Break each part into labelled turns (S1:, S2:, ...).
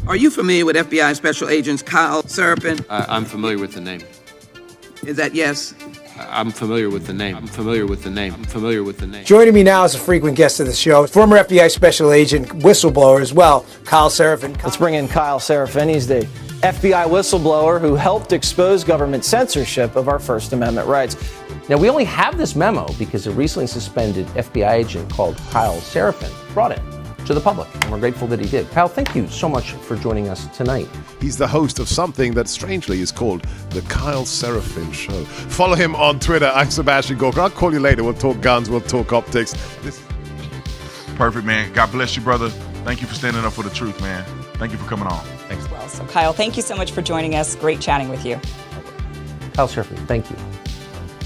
S1: Are you familiar with FBI Special Agents Kyle Seraphin?
S2: I'm familiar with the name.
S1: Is that yes?
S2: I'm familiar with the name. I'm familiar with the name. I'm familiar with the name.
S3: Joining me now is a frequent guest of the show, former FBI Special Agent, whistleblower as well, Kyle Seraphin.
S4: Let's bring in Kyle Seraphin. He's the FBI whistleblower who helped expose government censorship of our First Amendment rights.
S5: Now, we only have this memo because a recently suspended FBI agent called Kyle Seraphin brought it to the public, and we're grateful that he did. Kyle, thank you so much for joining us tonight.
S6: He's the host of something that strangely is called The Kyle Seraphin Show. Follow him on Twitter. I'm Sebastian Gorka. I'll call you later. We'll talk guns. We'll talk optics.
S7: Perfect, man. God bless you, brother. Thank you for standing up for the truth, man. Thank you for coming on.
S8: Thanks. Well, so Kyle, thank you so much for joining us. Great chatting with you.
S5: Kyle Seraphin, thank you.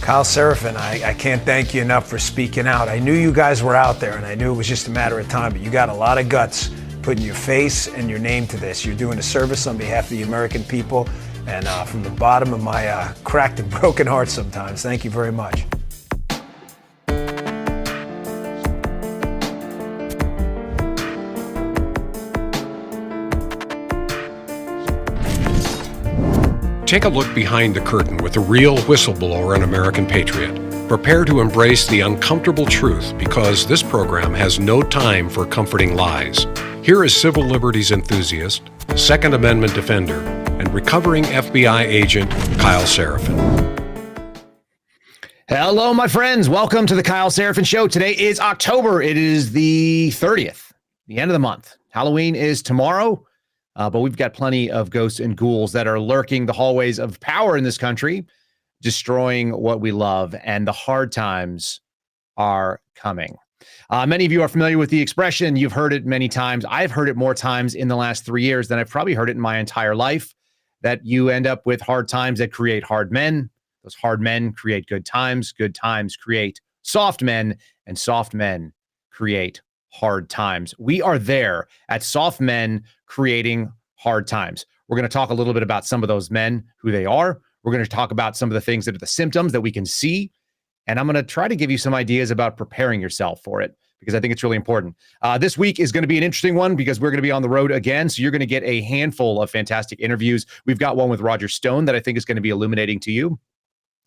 S3: Kyle Seraphin, I can't thank you enough for speaking out. I knew you guys were out there, and I knew it was just a matter of time, but you got a lot of guts putting your face and your name to this. You're doing a service on behalf of the American people, and from the bottom of my cracked and broken heart sometimes, thank you very much.
S9: Take a look behind the curtain with a real whistleblower and American patriot. Prepare to embrace the uncomfortable truth because this program has no time for comforting lies. Here is civil liberties enthusiast, Second Amendment defender, and recovering FBI agent Kyle Seraphin.
S10: Hello, my friends. Welcome to the Kyle Seraphin Show. Today is October. It is the 30th, the end of the month. Halloween is tomorrow. But we've got plenty of ghosts and ghouls that are lurking the hallways of power in this country, destroying what we love, and the hard times are coming. Many of you are familiar with the expression. You've heard it many times. I've heard it more times in the last 3 years than I've probably heard it in my entire life, that you end up with hard times that create hard men. Those hard men create good times create soft men, and soft men create hard times. We are there at Soft Men Creating Hard Times. We're going to talk a little bit about some of those men, who they are. We're going to talk about some of the things that are the symptoms that we can see. And I'm going to try to give you some ideas about preparing yourself for it, because I think it's really important. This week is going to be an interesting one because we're going to be on the road again. So you're going to get a handful of fantastic interviews. We've got one with Roger Stone that I think is going to be illuminating to you.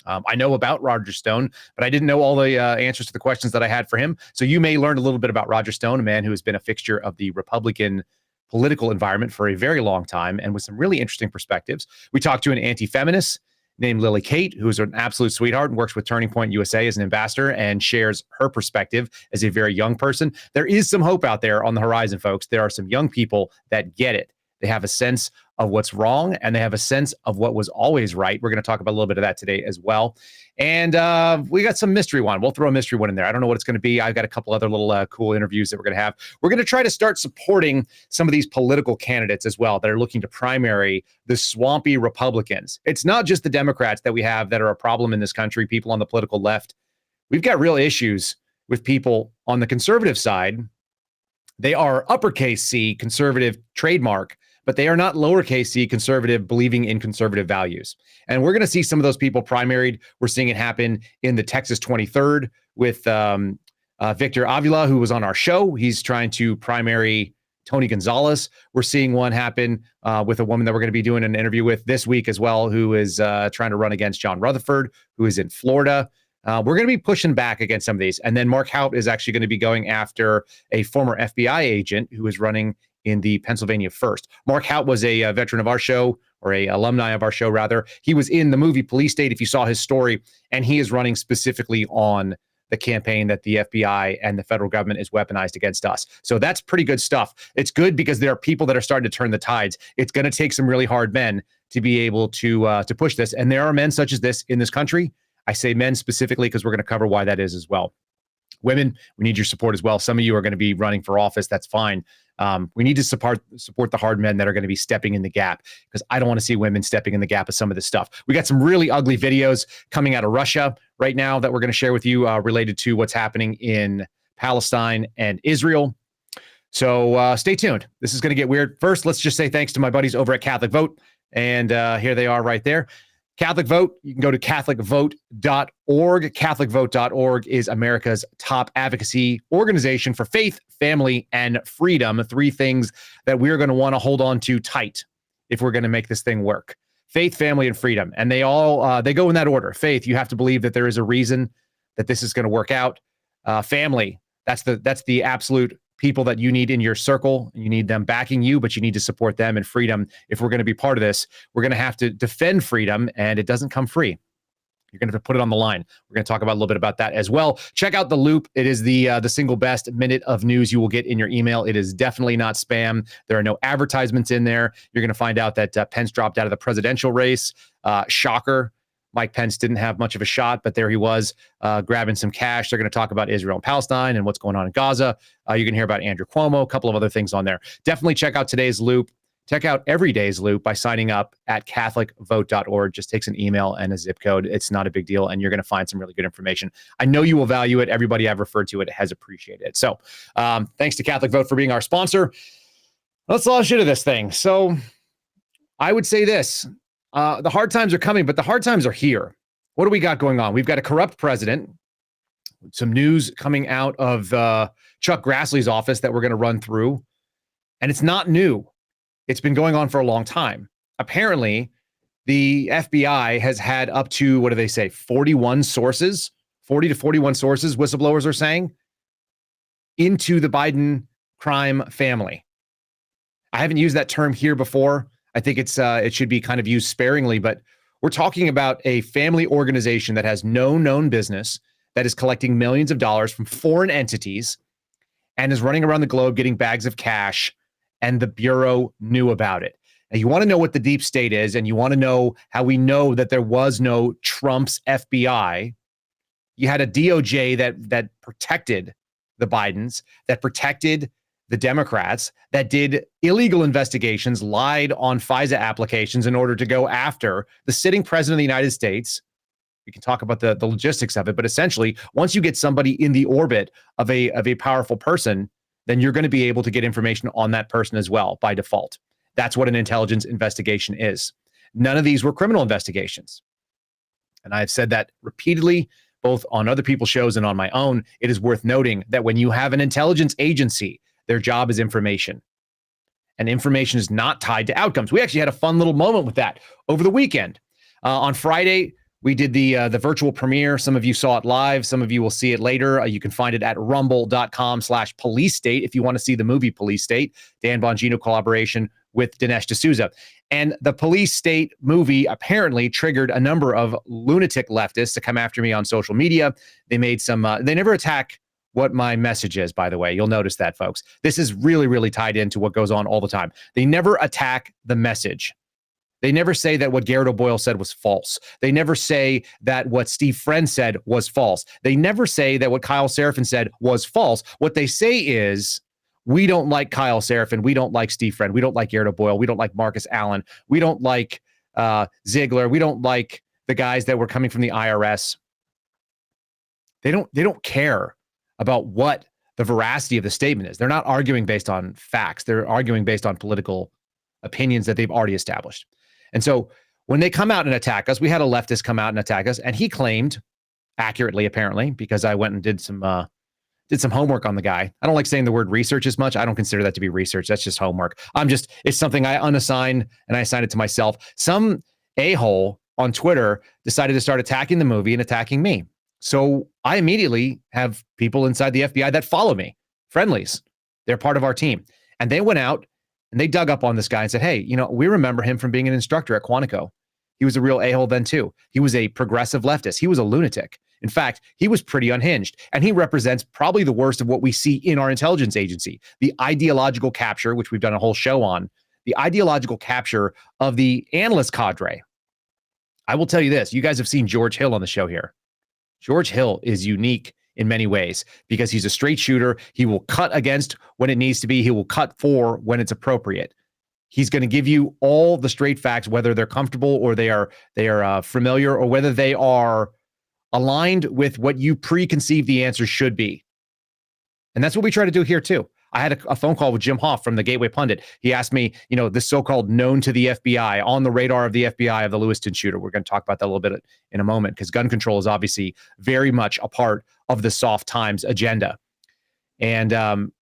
S10: I know about Roger Stone, but I didn't know all the answers to the questions that I had for him. So you may learn a little bit about Roger Stone, a man who has been a fixture of the Republican political environment for a very long time and with some really interesting perspectives. We talked to an anti-feminist named Lily Kate, who is an absolute sweetheart and works with Turning Point USA as an ambassador and shares her perspective as a very young person. There is some hope out there on the horizon, folks. There are some young people that get it. They have a sense of what's wrong, and they have a sense of what was always right. We're going to talk about a little bit of that today as well. And we got some mystery one. We'll throw a mystery one in there. I don't know what it's going to be. I've got a couple other little cool interviews that we're going to have. We're going to try to start supporting some of these political candidates as well that are looking to primary the swampy Republicans. It's not just the Democrats that we have that are a problem in this country, people on the political left. We've got real issues with people on the conservative side. They are uppercase C, conservative trademark, but they are not lowercase c conservative, believing in conservative values. And we're going to see some of those people primaried. We're seeing it happen in the Texas 23rd with Victor Avila, who was on our show. He's trying to primary Tony Gonzalez. We're seeing one happen with a woman that we're going to be doing an interview with this week as well, who is trying to run against John Rutherford, who is in Florida. We're going to be pushing back against some of these. And then Mark Houpt is actually going to be going after a former FBI agent who is running in the Pennsylvania 1st. Mark Houpt was a veteran of our show, or a alumni of our show, rather. He was in the movie Police State, if you saw his story, and he is running specifically on the campaign that the FBI and the federal government is weaponized against us. So that's pretty good stuff. It's good because there are people that are starting to turn the tides. It's going to take some really hard men to be able to push this. And there are men such as this in this country. I say men specifically because we're going to cover why that is as well. Women, we need your support as well. Some of you are going to be running for office. That's fine. We need to support the hard men that are going to be stepping in the gap, because I don't want to see women stepping in the gap of some of this stuff. We got some really ugly videos coming out of Russia right now that we're going to share with you related to what's happening in Palestine and Israel. So stay tuned. This is going to get weird. First, let's just say thanks to my buddies over at Catholic Vote. And here they are right there. Catholic Vote, you can go to catholicvote.org. Catholicvote.org is America's top advocacy organization for faith, family, and freedom. 3 things that we're going to want to hold on to tight if we're going to make this thing work. Faith, family, and freedom. And they all they go in that order. Faith, you have to believe that there is a reason that this is going to work out. Family, that's the absolute people that you need in your circle. You need them backing you, but you need to support them. And freedom, if we're going to be part of this, we're going to have to defend freedom, and it doesn't come free. You're going to have to put it on the line. We're going to talk about a little bit about that as well. Check out The Loop. It is the single best minute of news you will get in your email. It is definitely not spam. There are no advertisements in there. You're going to find out that Pence dropped out of the presidential race. Shocker. Mike Pence didn't have much of a shot, but there he was grabbing some cash. They're going to talk about Israel and Palestine and what's going on in Gaza. You can hear about Andrew Cuomo, a couple of other things on there. Definitely check out today's Loop. Check out every day's Loop by signing up at catholicvote.org. Just takes an email and a zip code. It's not a big deal, and you're going to find some really good information. I know you will value it. Everybody I've referred to it has appreciated it. So thanks to Catholic Vote for being our sponsor. Let's launch into this thing. So I would say this. The hard times are coming, but the hard times are here. What do we got going on? We've got a corrupt president. Some news coming out of Chuck Grassley's office that we're going to run through. And it's not new. It's been going on for a long time. Apparently, the FBI has had up to, what do they say, 41 sources, 40 to 41 sources, whistleblowers are saying, into the Biden crime family. I haven't used that term here before. I think it should be kind of used sparingly, but we're talking about a family organization that has no known business, that is collecting millions of dollars from foreign entities and is running around the globe getting bags of cash, and the Bureau knew about it. Now, you want to know what the deep state is, and you want to know how we know that there was no Trump's FBI. You had a DOJ that protected the Bidens, that protected the Democrats, that did illegal investigations, lied on FISA applications in order to go after the sitting president of the United States. We can talk about the logistics of it, but essentially, once you get somebody in the orbit of a powerful person, then you're going to be able to get information on that person as well by default. That's what an intelligence investigation is. None of these were criminal investigations. And I've said that repeatedly, both on other people's shows and on my own. It is worth noting that when you have an intelligence agency, their job is information. And information is not tied to outcomes. We actually had a fun little moment with that over the weekend. On Friday, we did the virtual premiere. Some of you saw it live. Some of you will see it later. You can find it at rumble.com/police state if you want to see the movie Police State, Dan Bongino collaboration with Dinesh D'Souza. And the Police State movie apparently triggered a number of lunatic leftists to come after me on social media. They made some, they never attack what my message is, by the way. You'll notice that, folks. This is really, really tied into what goes on all the time. They never attack the message. They never say that what Garrett O'Boyle said was false. They never say that what Steve Friend said was false. They never say that what Kyle Seraphin said was false. What they say is, we don't like Kyle Seraphin. We don't like Steve Friend. We don't like Garrett O'Boyle. We don't like Marcus Allen. We don't like Ziegler. We don't like the guys that were coming from the IRS. They don't care about what the veracity of the statement is. They're not arguing based on facts. They're arguing based on political opinions that they've already established. And so when they come out and attack us, we had a leftist come out and attack us, and he claimed, accurately apparently, because I went and did some homework on the guy. I don't like saying the word research as much. I don't consider that to be research. That's just homework. It's something I unassign, and I assign it to myself. Some a-hole on Twitter decided to start attacking the movie and attacking me. So I immediately have people inside the FBI that follow me, friendlies. They're part of our team. And they went out and they dug up on this guy and said, hey, we remember him from being an instructor at Quantico. He was a real a-hole then too. He was a progressive leftist. He was a lunatic. In fact, he was pretty unhinged. And he represents probably the worst of what we see in our intelligence agency. The ideological capture, which we've done a whole show on, the ideological capture of the analyst cadre. I will tell you this. You guys have seen George Hill on the show here. George Hill is unique in many ways because he's a straight shooter. He will cut against when it needs to be. He will cut for when it's appropriate. He's going to give you all the straight facts, whether they're comfortable or they are familiar, or whether they are aligned with what you preconceive the answer should be. And that's what we try to do here too. I had a phone call with Jim Hoff from the Gateway Pundit. He asked me, this so-called known to the FBI, on the radar of the FBI of the Lewiston shooter. We're going to talk about that a little bit in a moment, because gun control is obviously very much a part of the soft times agenda. And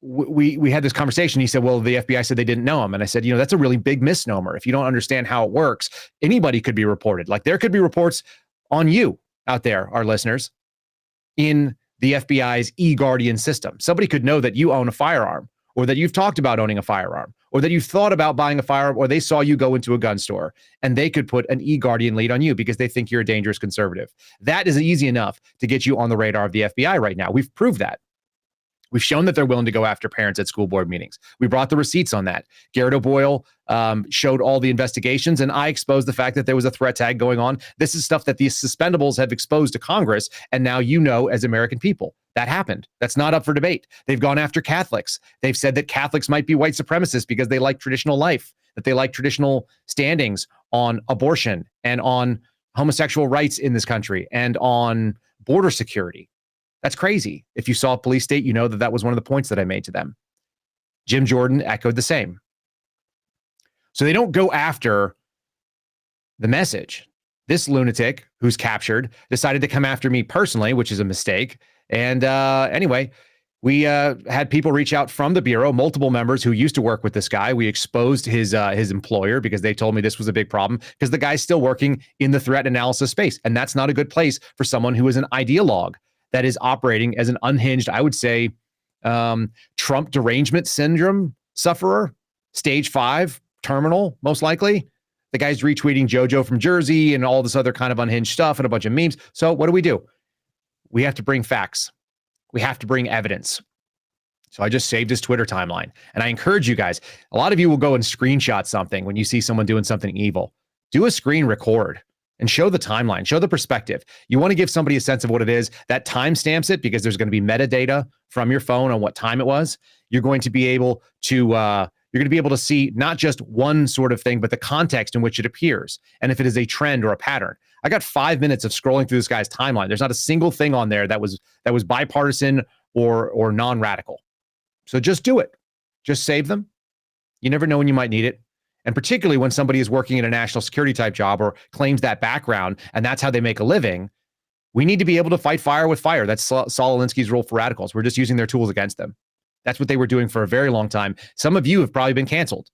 S10: we had this conversation. He said, well, the FBI said they didn't know him. And I said, that's a really big misnomer. If you don't understand how it works, anybody could be reported. Like, there could be reports on you out there, our listeners, in the FBI's eGuardian system. Somebody could know that you own a firearm, or that you've talked about owning a firearm, or that you've thought about buying a firearm, or they saw you go into a gun store, and they could put an eGuardian lead on you because they think you're a dangerous conservative. That is easy enough to get you on the radar of the FBI right now. We've proved that. We've shown that they're willing to go after parents at school board meetings. We brought the receipts on that. Garrett O'Boyle showed all the investigations, and I exposed the fact that there was a threat tag going on. This is stuff that these suspendables have exposed to Congress, and now as American people. That happened. That's not up for debate. They've gone after Catholics. They've said that Catholics might be white supremacists because they like traditional life, that they like traditional standings on abortion and on homosexual rights in this country and on border security. That's crazy. If you saw a police state, that was one of the points that I made to them. Jim Jordan echoed the same. So they don't go after the message. This lunatic who's captured decided to come after me personally, which is a mistake. And anyway, we had people reach out from the Bureau, multiple members who used to work with this guy. We exposed his employer because they told me this was a big problem, because the guy's still working in the threat analysis space. And that's not a good place for someone who is an ideologue that is operating as an unhinged, I would say, Trump derangement syndrome sufferer, stage 5, terminal, most likely. The guy's retweeting JoJo from Jersey and all this other kind of unhinged stuff and a bunch of memes. So what do? We have to bring facts. We have to bring evidence. So I just saved his Twitter timeline. And I encourage you guys, a lot of you will go and screenshot something when you see someone doing something evil. Do a screen record and show the timeline, show the perspective. You want to give somebody a sense of what it is. That timestamps it, because there's going to be metadata from your phone on what time it was. You're going to be able to see not just one sort of thing, but the context in which it appears, and if it is a trend or a pattern. I got 5 minutes of scrolling through this guy's timeline. There's not a single thing on there that was bipartisan or non-radical. So just do it. Just save them. You never know when you might need it. And particularly when somebody is working in a national security type job or claims that background, and that's how they make a living, we need to be able to fight fire with fire. That's Saul Alinsky's rule for radicals. We're just using their tools against them. That's what they were doing for a very long time. Some of you have probably been canceled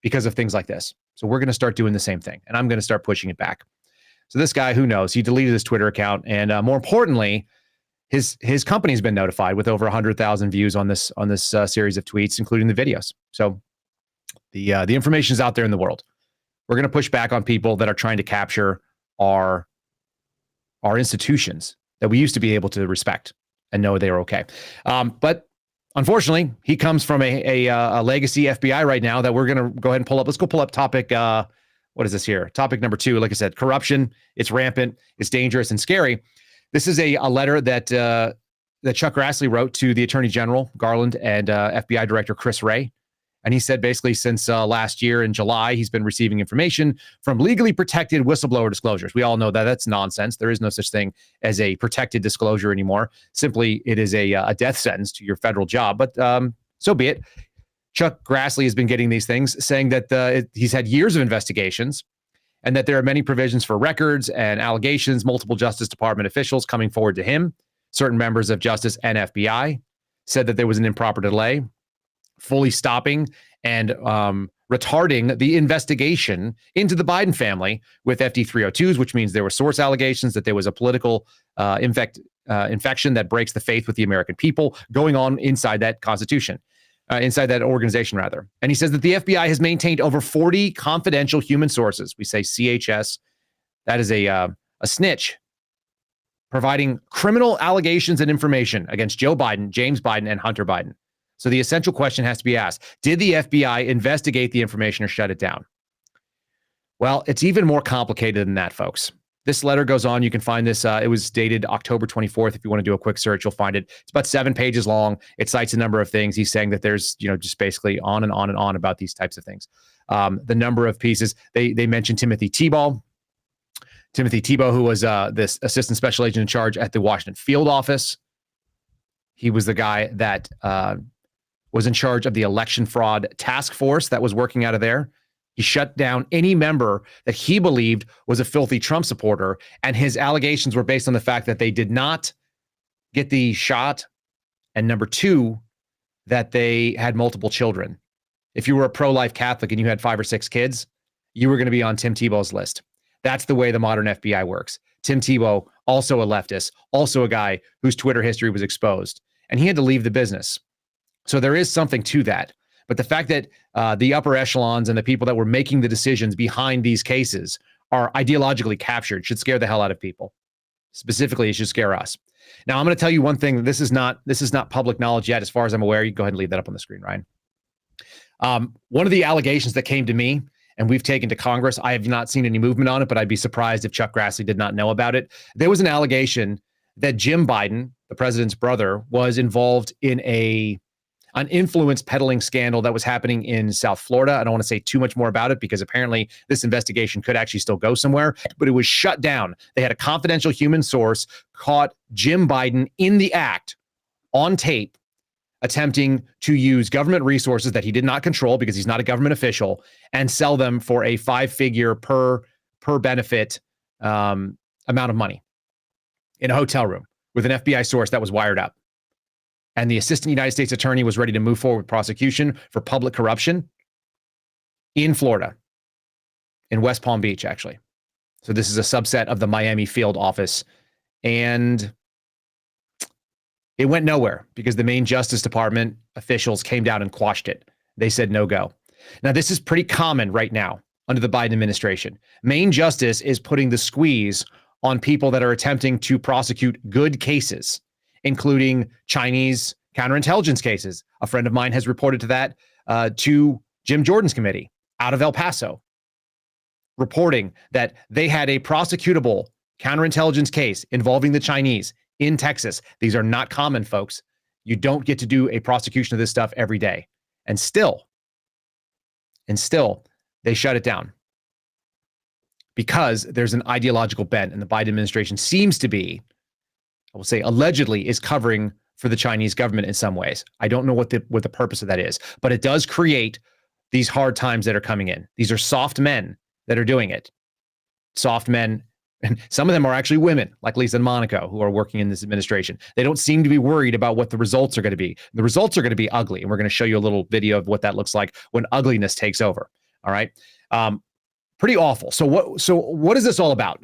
S10: because of things like this. So we're going to start doing the same thing, and I'm going to start pushing it back. So this guy, who knows? He deleted his Twitter account, and more importantly, his company's been notified with over 100,000 views on this series of tweets, including the videos. So the information is out there in the world. We're going to push back on people that are trying to capture our institutions that we used to be able to respect and know they are okay. But unfortunately, he comes from a legacy FBI right now that we're going to go ahead and pull up. Let's go pull up topic. What is this here? Topic number 2. Like I said, corruption. It's rampant. It's dangerous and scary. This is a letter that Chuck Grassley wrote to the Attorney General Garland and FBI Director Chris Wray. And he said basically since last year in July, he's been receiving information from legally protected whistleblower disclosures. We all know that that's nonsense. There is no such thing as a protected disclosure anymore. Simply, it is a death sentence to your federal job. But so be it. Chuck Grassley has been getting these things, saying that he's had years of investigations and that there are many provisions for records and allegations, multiple Justice Department officials coming forward to him, certain members of Justice and FBI, said that there was an improper delay, fully stopping and retarding the investigation into the Biden family with FD-302s, which means there were source allegations that there was a political infection that breaks the faith with the American people going on inside that Constitution. Inside that organization, rather. And he says that the FBI has maintained over 40 confidential human sources. We say CHS. That is a snitch providing criminal allegations and information against Joe Biden, James Biden, and Hunter Biden. So the essential question has to be asked, did the FBI investigate the information or shut it down? Well, it's even more complicated than that, folks. This letter goes on. You can find this. It was dated October 24th. If you want to do a quick search, you'll find it. It's about 7 pages long. It cites a number of things. He's saying that there's, just basically on and on and on about these types of things. The number of pieces. They mentioned Timothy Tebow. Timothy Tebow, who was this assistant special agent in charge at the Washington field office. He was the guy that was in charge of the election fraud task force that was working out of there. He shut down any member that he believed was a filthy Trump supporter. And his allegations were based on the fact that they did not get the shot. And number two, that they had multiple children. If you were a pro-life Catholic and you had 5 or 6 kids, you were going to be on Tim Tebow's list. That's the way the modern FBI works. Tim Tebow, also a leftist, also a guy whose Twitter history was exposed. And he had to leave the business. So there is something to that. But the fact that the upper echelons and the people that were making the decisions behind these cases are ideologically captured should scare the hell out of people. Specifically, it should scare us. Now, I'm going to tell you one thing. This is not public knowledge yet, as far as I'm aware. You can go ahead and leave that up on the screen, Ryan. One of the allegations that came to me, and we've taken to Congress, I have not seen any movement on it, but I'd be surprised if Chuck Grassley did not know about it. There was an allegation that Jim Biden, the president's brother, was involved in an influence peddling scandal that was happening in South Florida. I don't want to say too much more about it because apparently this investigation could actually still go somewhere, but it was shut down. They had a confidential human source caught Jim Biden in the act on tape, attempting to use government resources that he did not control because he's not a government official and sell them for a 5-figure per benefit amount of money in a hotel room with an FBI source that was wired up. And the assistant United States attorney was ready to move forward with prosecution for public corruption in Florida, in West Palm Beach, actually. So this is a subset of the Miami field office. And it went nowhere because the Maine Justice Department officials came down and quashed it. They said no go. Now, this is pretty common right now under the Biden administration. Maine Justice is putting the squeeze on people that are attempting to prosecute good cases, including Chinese counterintelligence cases. A friend of mine has reported to that to Jim Jordan's committee out of El Paso, reporting that they had a prosecutable counterintelligence case involving the Chinese in Texas. These are not common, folks. You don't get to do a prosecution of this stuff every day. And still, they shut it down because there's an ideological bent, and the Biden administration seems to be, I will say allegedly, is covering for the Chinese government in some ways. I don't know what the purpose of that is, but it does create these hard times that are coming in. These are soft men that are doing it. Soft men, and some of them are actually women, like Lisa and Monaco, who are working in this administration. They don't seem to be worried about what the results are going to be. The results are going to be ugly, and we're going to show you a little video of what that looks like when ugliness takes over. All right. Pretty awful. So what is this all about?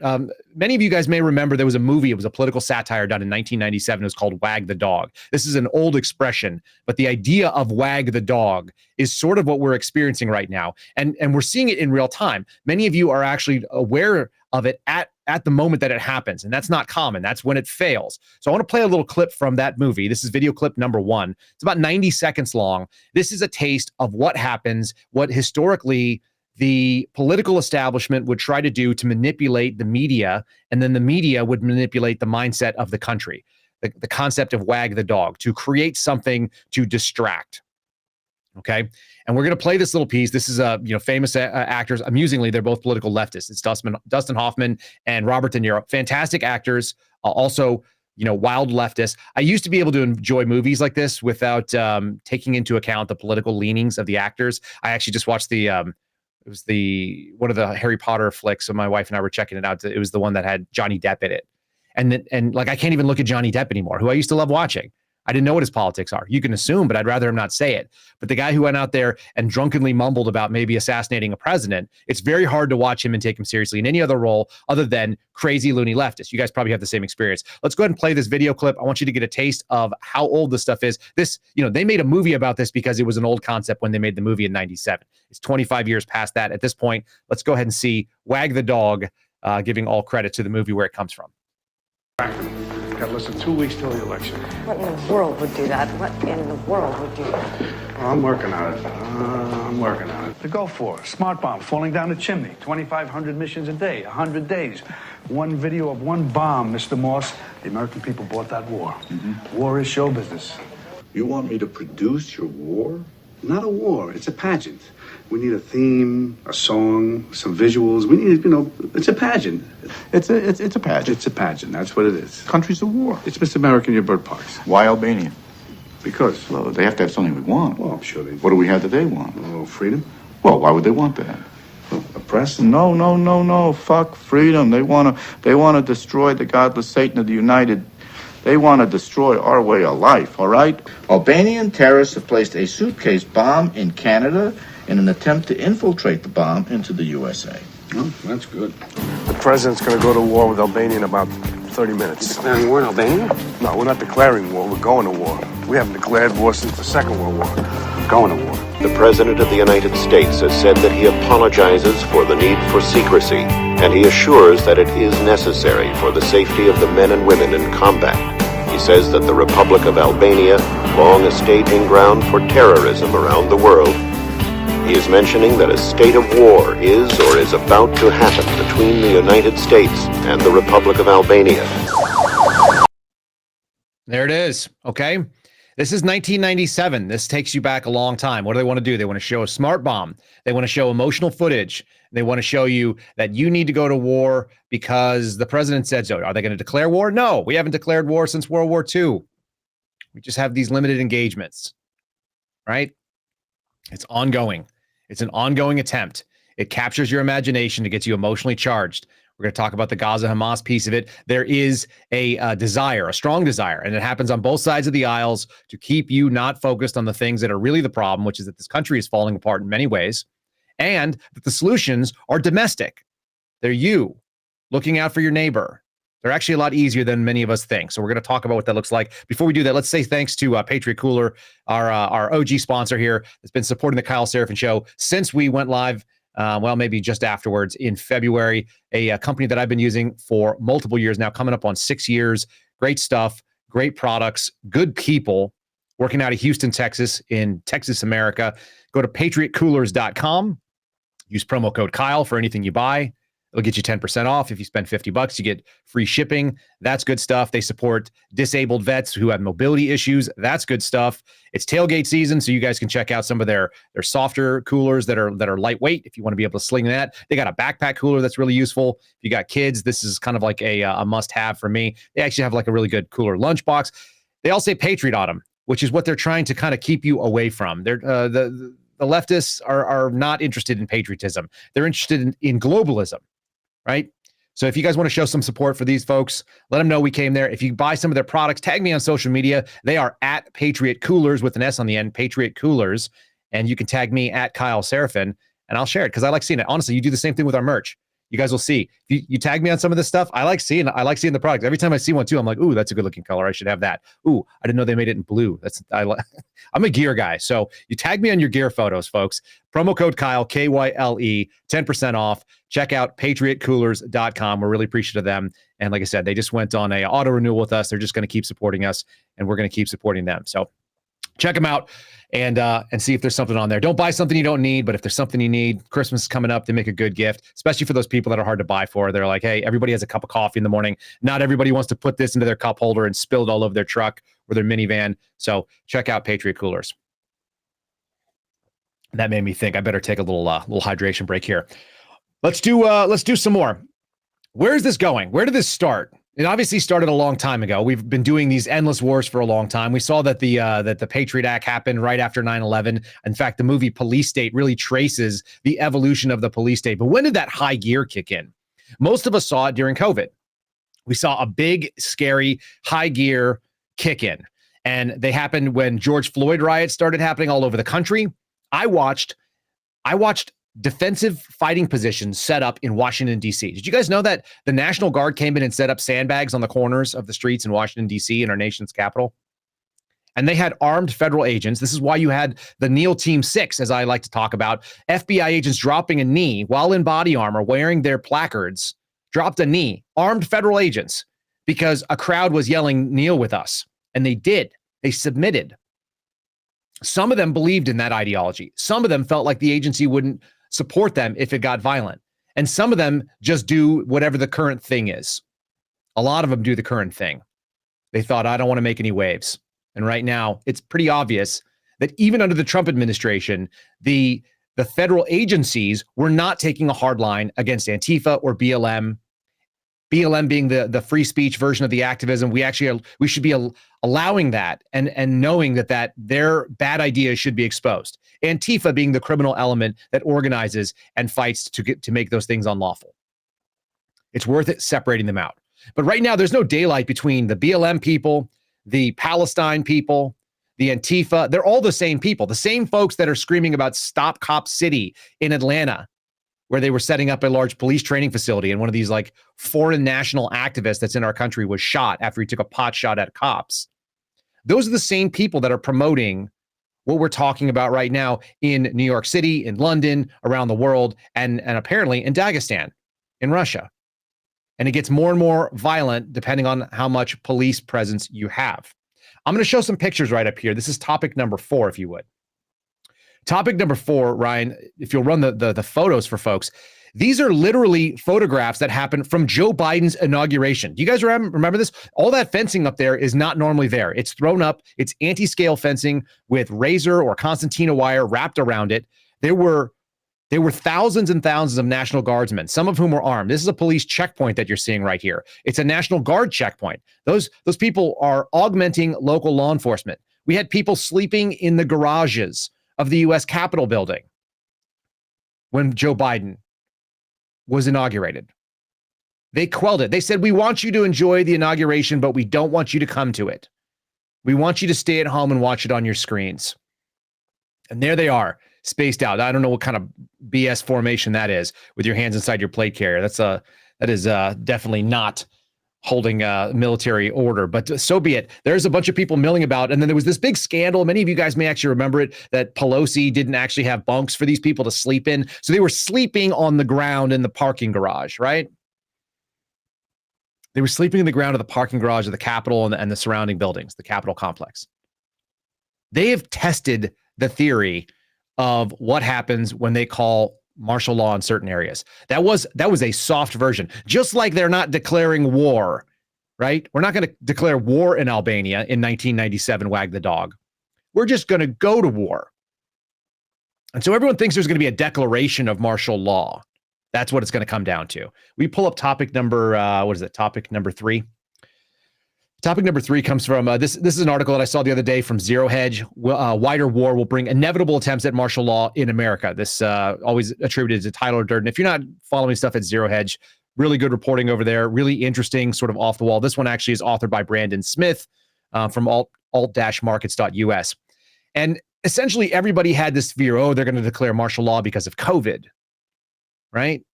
S10: Many of you guys may remember there was a movie. It was a political satire done in 1997. It was called Wag the Dog. This is an old expression, but the idea of wag the dog is sort of what we're experiencing right now. And we're seeing it in real time. Many of you are actually aware of it at the moment that it happens. And that's not common. That's when it fails. So I want to play a little clip from that movie. This is video clip number 1. It's about 90 seconds long. This is a taste of what happens, what historically the political establishment would try to do to manipulate the media, and then the media would manipulate the mindset of the country. The concept of wag the dog, to create something to distract. Okay, and we're going to play this little piece. This is famous actors. Amusingly, they're both political leftists. It's Dustin Hoffman and Robert De Niro. Fantastic actors. Also, wild leftists. I used to be able to enjoy movies like this without taking into account the political leanings of the actors. I actually just watched it was one of the Harry Potter flicks. So my wife and I were checking it out. It was the one that had Johnny Depp in it. And I can't even look at Johnny Depp anymore, who I used to love watching. I didn't know what his politics are. You can assume, but I'd rather him not say it. But the guy who went out there and drunkenly mumbled about maybe assassinating a president, it's very hard to watch him and take him seriously in any other role other than crazy loony leftist. You guys probably have the same experience. Let's go ahead and play this video clip. I want you to get a taste of how old this stuff is. This, they made a movie about this because it was an old concept when they made the movie in 97. It's 25 years past that at this point. Let's go ahead and see Wag the Dog, giving all credit to the movie where it comes from.
S11: Got less than 2 weeks till the election.
S12: What in the world would do that? What in the world would do that?
S11: Well, I'm working on it. The Gulf War, smart bomb falling down the chimney, 2,500 missions a day, 100 days. One video of one bomb, Mr. Morse. The American people bought that war. Mm-hmm. War is show business.
S13: You want me to produce your war? Not a war, it's a pageant. We need a theme, a song, some visuals. We need, it's a pageant.
S14: It's a pageant.
S13: It's a pageant, that's what it is.
S14: Country's a war.
S13: It's Mr. America in your bird parks.
S14: Why Albania?
S13: Because?
S14: Well, they have to have something we want.
S13: Well, I'm sure they do.
S14: What do we have that they want?
S13: Oh, freedom?
S14: Well, why would they want that?
S13: Oppressed?
S14: No. Fuck freedom. They wanna destroy the godless Satan of the United. They want to destroy our way of life, all right? Albanian terrorists have placed a suitcase bomb in Canada in an attempt to infiltrate the bomb into the USA.
S13: Oh, that's good.
S11: The president's going to go to war with Albania in about 30 minutes.
S2: Declaring war in Albania?
S11: No, we're not declaring war. We're going to war. We haven't declared war since the Second World War. We're going to war.
S15: The President of the United States has said that he apologizes for the need for secrecy, and he assures that it is necessary for the safety of the men and women in combat. He says that the Republic of Albania, long a staging ground for terrorism around the world, he is mentioning that a state of war is or is about to happen between the United States and the Republic of Albania.
S10: There it is. Okay. This is 1997. This takes you back a long time. What do they want to do? They want to show a smart bomb. They want to show emotional footage. They want to show you that you need to go to war because the president said so. Are they going to declare war? No, we haven't declared war since World War II. We just have these limited engagements, right? It's ongoing. It's an ongoing attempt. It captures your imagination. It gets you emotionally charged. We're going to talk about the Gaza-Hamas piece of it. There is a desire, a strong desire, and it happens on both sides of the aisles to keep you not focused on the things that are really the problem, which is that this country is falling apart in many ways, and that the solutions are domestic. They're you looking out for your neighbor. They're actually a lot easier than many of us think. So we're going to talk about what that looks like. Before we do that, let's say thanks to Patriot Cooler, our OG sponsor here that's been supporting the Kyle Seraphin Show since we went live. Well, maybe just afterwards in February, a company that I've been using for multiple years now, coming up on 6 years. Great stuff, great products, good people working out of Houston, Texas, in Texas, America. Go to patriotcoolers.com. Use promo code Kyle for anything you buy. It'll get you 10% off. If you spend $50, you get free shipping. That's good stuff. They support disabled vets who have mobility issues. That's good stuff. It's tailgate season, so you guys can check out some of their softer coolers that are lightweight if you want to be able to sling that. They got a backpack cooler that's really useful. If you got kids, this is kind of like a must-have for me. They actually have like a really good cooler lunchbox. They all say Patriot on them, which is what they're trying to kind of keep you away from. They're the leftists are not interested in patriotism. They're interested in globalism. Right? So if you guys want to show some support for these folks, let them know we came there. If you buy some of their products, tag me on social media. They are at Patriot Coolers with an S on the end, Patriot Coolers. And you can tag me at Kyle Seraphin and I'll share it because I like seeing it. Honestly, you do the same thing with our merch. You guys will see. If you tag me on some of this stuff, I like seeing the product. Every time I see one too, I'm like, ooh, that's a good looking color. I should have that. Ooh, I didn't know they made it in blue. I'm a gear guy. So you tag me on your gear photos, folks. Promo code Kyle, KYLE, 10% off. Check out patriotcoolers.com. We're really appreciative of them. And like I said, they just went on a auto renewal with us. They're just going to keep supporting us and we're going to keep supporting them. So check them out and see if there's something on there. Don't buy something you don't need, but if there's something you need, Christmas is coming up, they make a good gift, especially for those people that are hard to buy for. They're like, hey, everybody has a cup of coffee in the morning. Not everybody wants to put this into their cup holder and spill it all over their truck or their minivan. So check out Patriot Coolers. That made me think I better take a little hydration break here. Let's do some more. Where is this going? Where did this start? It obviously started a long time ago. We've been doing these endless wars for a long time. We saw that the Patriot Act happened right after 9/11. In fact, the movie Police State really traces the evolution of the police state. But when did that high gear kick in? Most of us saw it during COVID. We saw a big, scary high gear kick in. And they happened when George Floyd riots started happening all over the country. I watched defensive fighting positions set up in Washington, D.C. Did you guys know that the National Guard came in and set up sandbags on the corners of the streets in Washington, D.C., in our nation's capital? And they had armed federal agents. This is why you had the NEAL Team 6, as I like to talk about, FBI agents dropping a knee while in body armor, wearing their placards, dropped a knee, armed federal agents, because a crowd was yelling, "Kneel with us." And they did. They submitted. Some of them believed in that ideology. Some of them felt like the agency wouldn't support them if it got violent. And some of them just do whatever the current thing is. A lot of them do the current thing. They thought, I don't want to make any waves. And right now, it's pretty obvious that even under the Trump administration, the federal agencies were not taking a hard line against Antifa or BLM BLM being the free speech version of the activism. We should be allowing that and knowing that their bad ideas should be exposed. Antifa being the criminal element that organizes and fights to make those things unlawful. It's worth it separating them out. But right now, there's no daylight between the BLM people, the Palestine people, the Antifa. They're all the same people, the same folks that are screaming about Stop Cop City in Atlanta, where they were setting up a large police training facility, and one of these like foreign national activists that's in our country was shot after he took a pot shot at cops. Those are the same people that are promoting what we're talking about right now in New York City, in London, around the world, and apparently in Dagestan, in Russia. And it gets more and more violent depending on how much police presence you have. I'm going to show some pictures right up here. This is topic number 4, if you would. Topic number 4, Ryan, if you'll run the photos for folks. These are literally photographs that happened from Joe Biden's inauguration. Do you guys remember this? All that fencing up there is not normally there. It's thrown up. It's anti-scale fencing with razor or concertina wire wrapped around it. There were thousands and thousands of National Guardsmen, some of whom were armed. This is a police checkpoint that you're seeing right here. It's a National Guard checkpoint. Those people are augmenting local law enforcement. We had people sleeping in the garages of the U.S. Capitol building when Joe Biden was inaugurated. They quelled it. They said, we want you to enjoy the inauguration, but we don't want you to come to it. We want you to stay at home and watch it on your screens. And there they are, spaced out. I don't know what kind of BS formation that is with your hands inside your plate carrier. That is definitely not holding military order, but so be it. There's a bunch of people milling about. And then there was this big scandal. Many of you guys may actually remember it, that Pelosi didn't actually have bunks for these people to sleep in. So they were sleeping on the ground in the parking garage, right? They were sleeping in the ground of the parking garage of the Capitol and the surrounding buildings, the Capitol complex. They have tested the theory of what happens when they call martial law in certain areas. That was a soft version. Just like they're not declaring war, right? We're not going to declare war in Albania in 1997, wag the dog. We're just going to go to war. And so everyone thinks there's going to be a declaration of martial law. That's what it's going to come down to. We pull up topic number, topic number 3. Topic number 3 comes from, this is an article that I saw the other day from Zero Hedge. Wider war will bring inevitable attempts at martial law in America. This always attributed to Tyler Durden. If you're not following stuff at Zero Hedge, really good reporting over there. Really interesting, sort of off the wall. This one actually is authored by Brandon Smith from alt-markets.us. And essentially everybody had this fear, they're going to declare martial law because of COVID, right?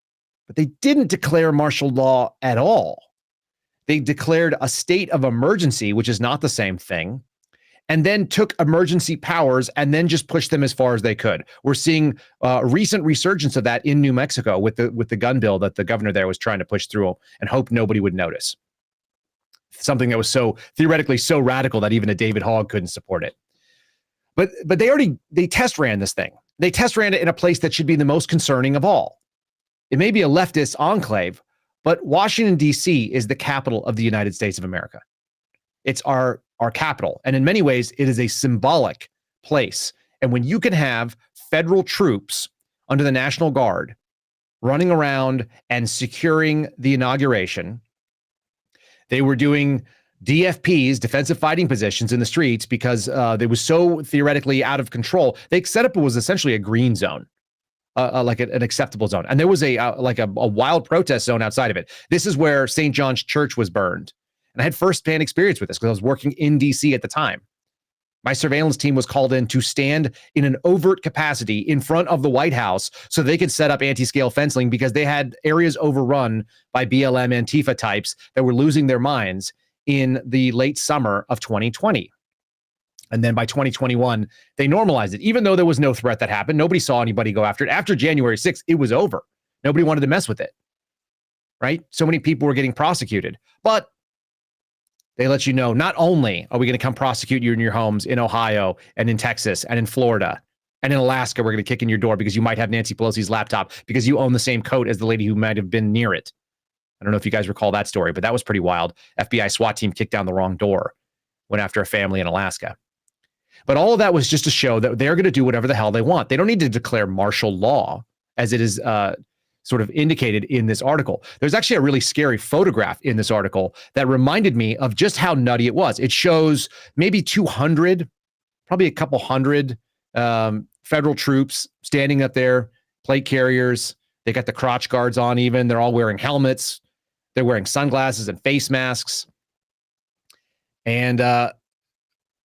S10: But they didn't declare martial law at all. They declared a state of emergency, which is not the same thing, and then took emergency powers and then just pushed them as far as they could. We're seeing a recent resurgence of that in New Mexico with the gun bill that the governor there was trying to push through and hope nobody would notice. Something that was so theoretically so radical that even a David Hogg couldn't support it. But they test ran this thing. They test ran it in a place that should be the most concerning of all. It may be a leftist enclave, but Washington, D.C. is the capital of the United States of America. It's our capital. And in many ways, it is a symbolic place. And when you can have federal troops under the National Guard running around and securing the inauguration, they were doing DFPs, defensive fighting positions, in the streets because they was so theoretically out of control. They set up, it was essentially a green zone. Like an acceptable zone. And there was a wild protest zone outside of it. This is where St. John's Church was burned. And I had firsthand experience with this because I was working in DC at the time. My surveillance team was called in to stand in an overt capacity in front of the White House so they could set up anti-scale fencing because they had areas overrun by BLM Antifa types that were losing their minds in the late summer of 2020. And then by 2021, they normalized it. Even though there was no threat that happened, nobody saw anybody go after it. After January 6th, it was over. Nobody wanted to mess with it, right? So many people were getting prosecuted. But they let you know, not only are we going to come prosecute you in your homes in Ohio and in Texas and in Florida and in Alaska, we're going to kick in your door because you might have Nancy Pelosi's laptop because you own the same coat as the lady who might have been near it. I don't know if you guys recall that story, but that was pretty wild. FBI SWAT team kicked down the wrong door, went after a family in Alaska. But all of that was just to show that they're going to do whatever the hell they want. They don't need to declare martial law, as it is sort of indicated in this article. There's actually a really scary photograph in this article that reminded me of just how nutty it was. It shows maybe 200, probably a couple hundred federal troops standing up there, plate carriers. They got the crotch guards on even. They're all wearing helmets. They're wearing sunglasses and face masks. And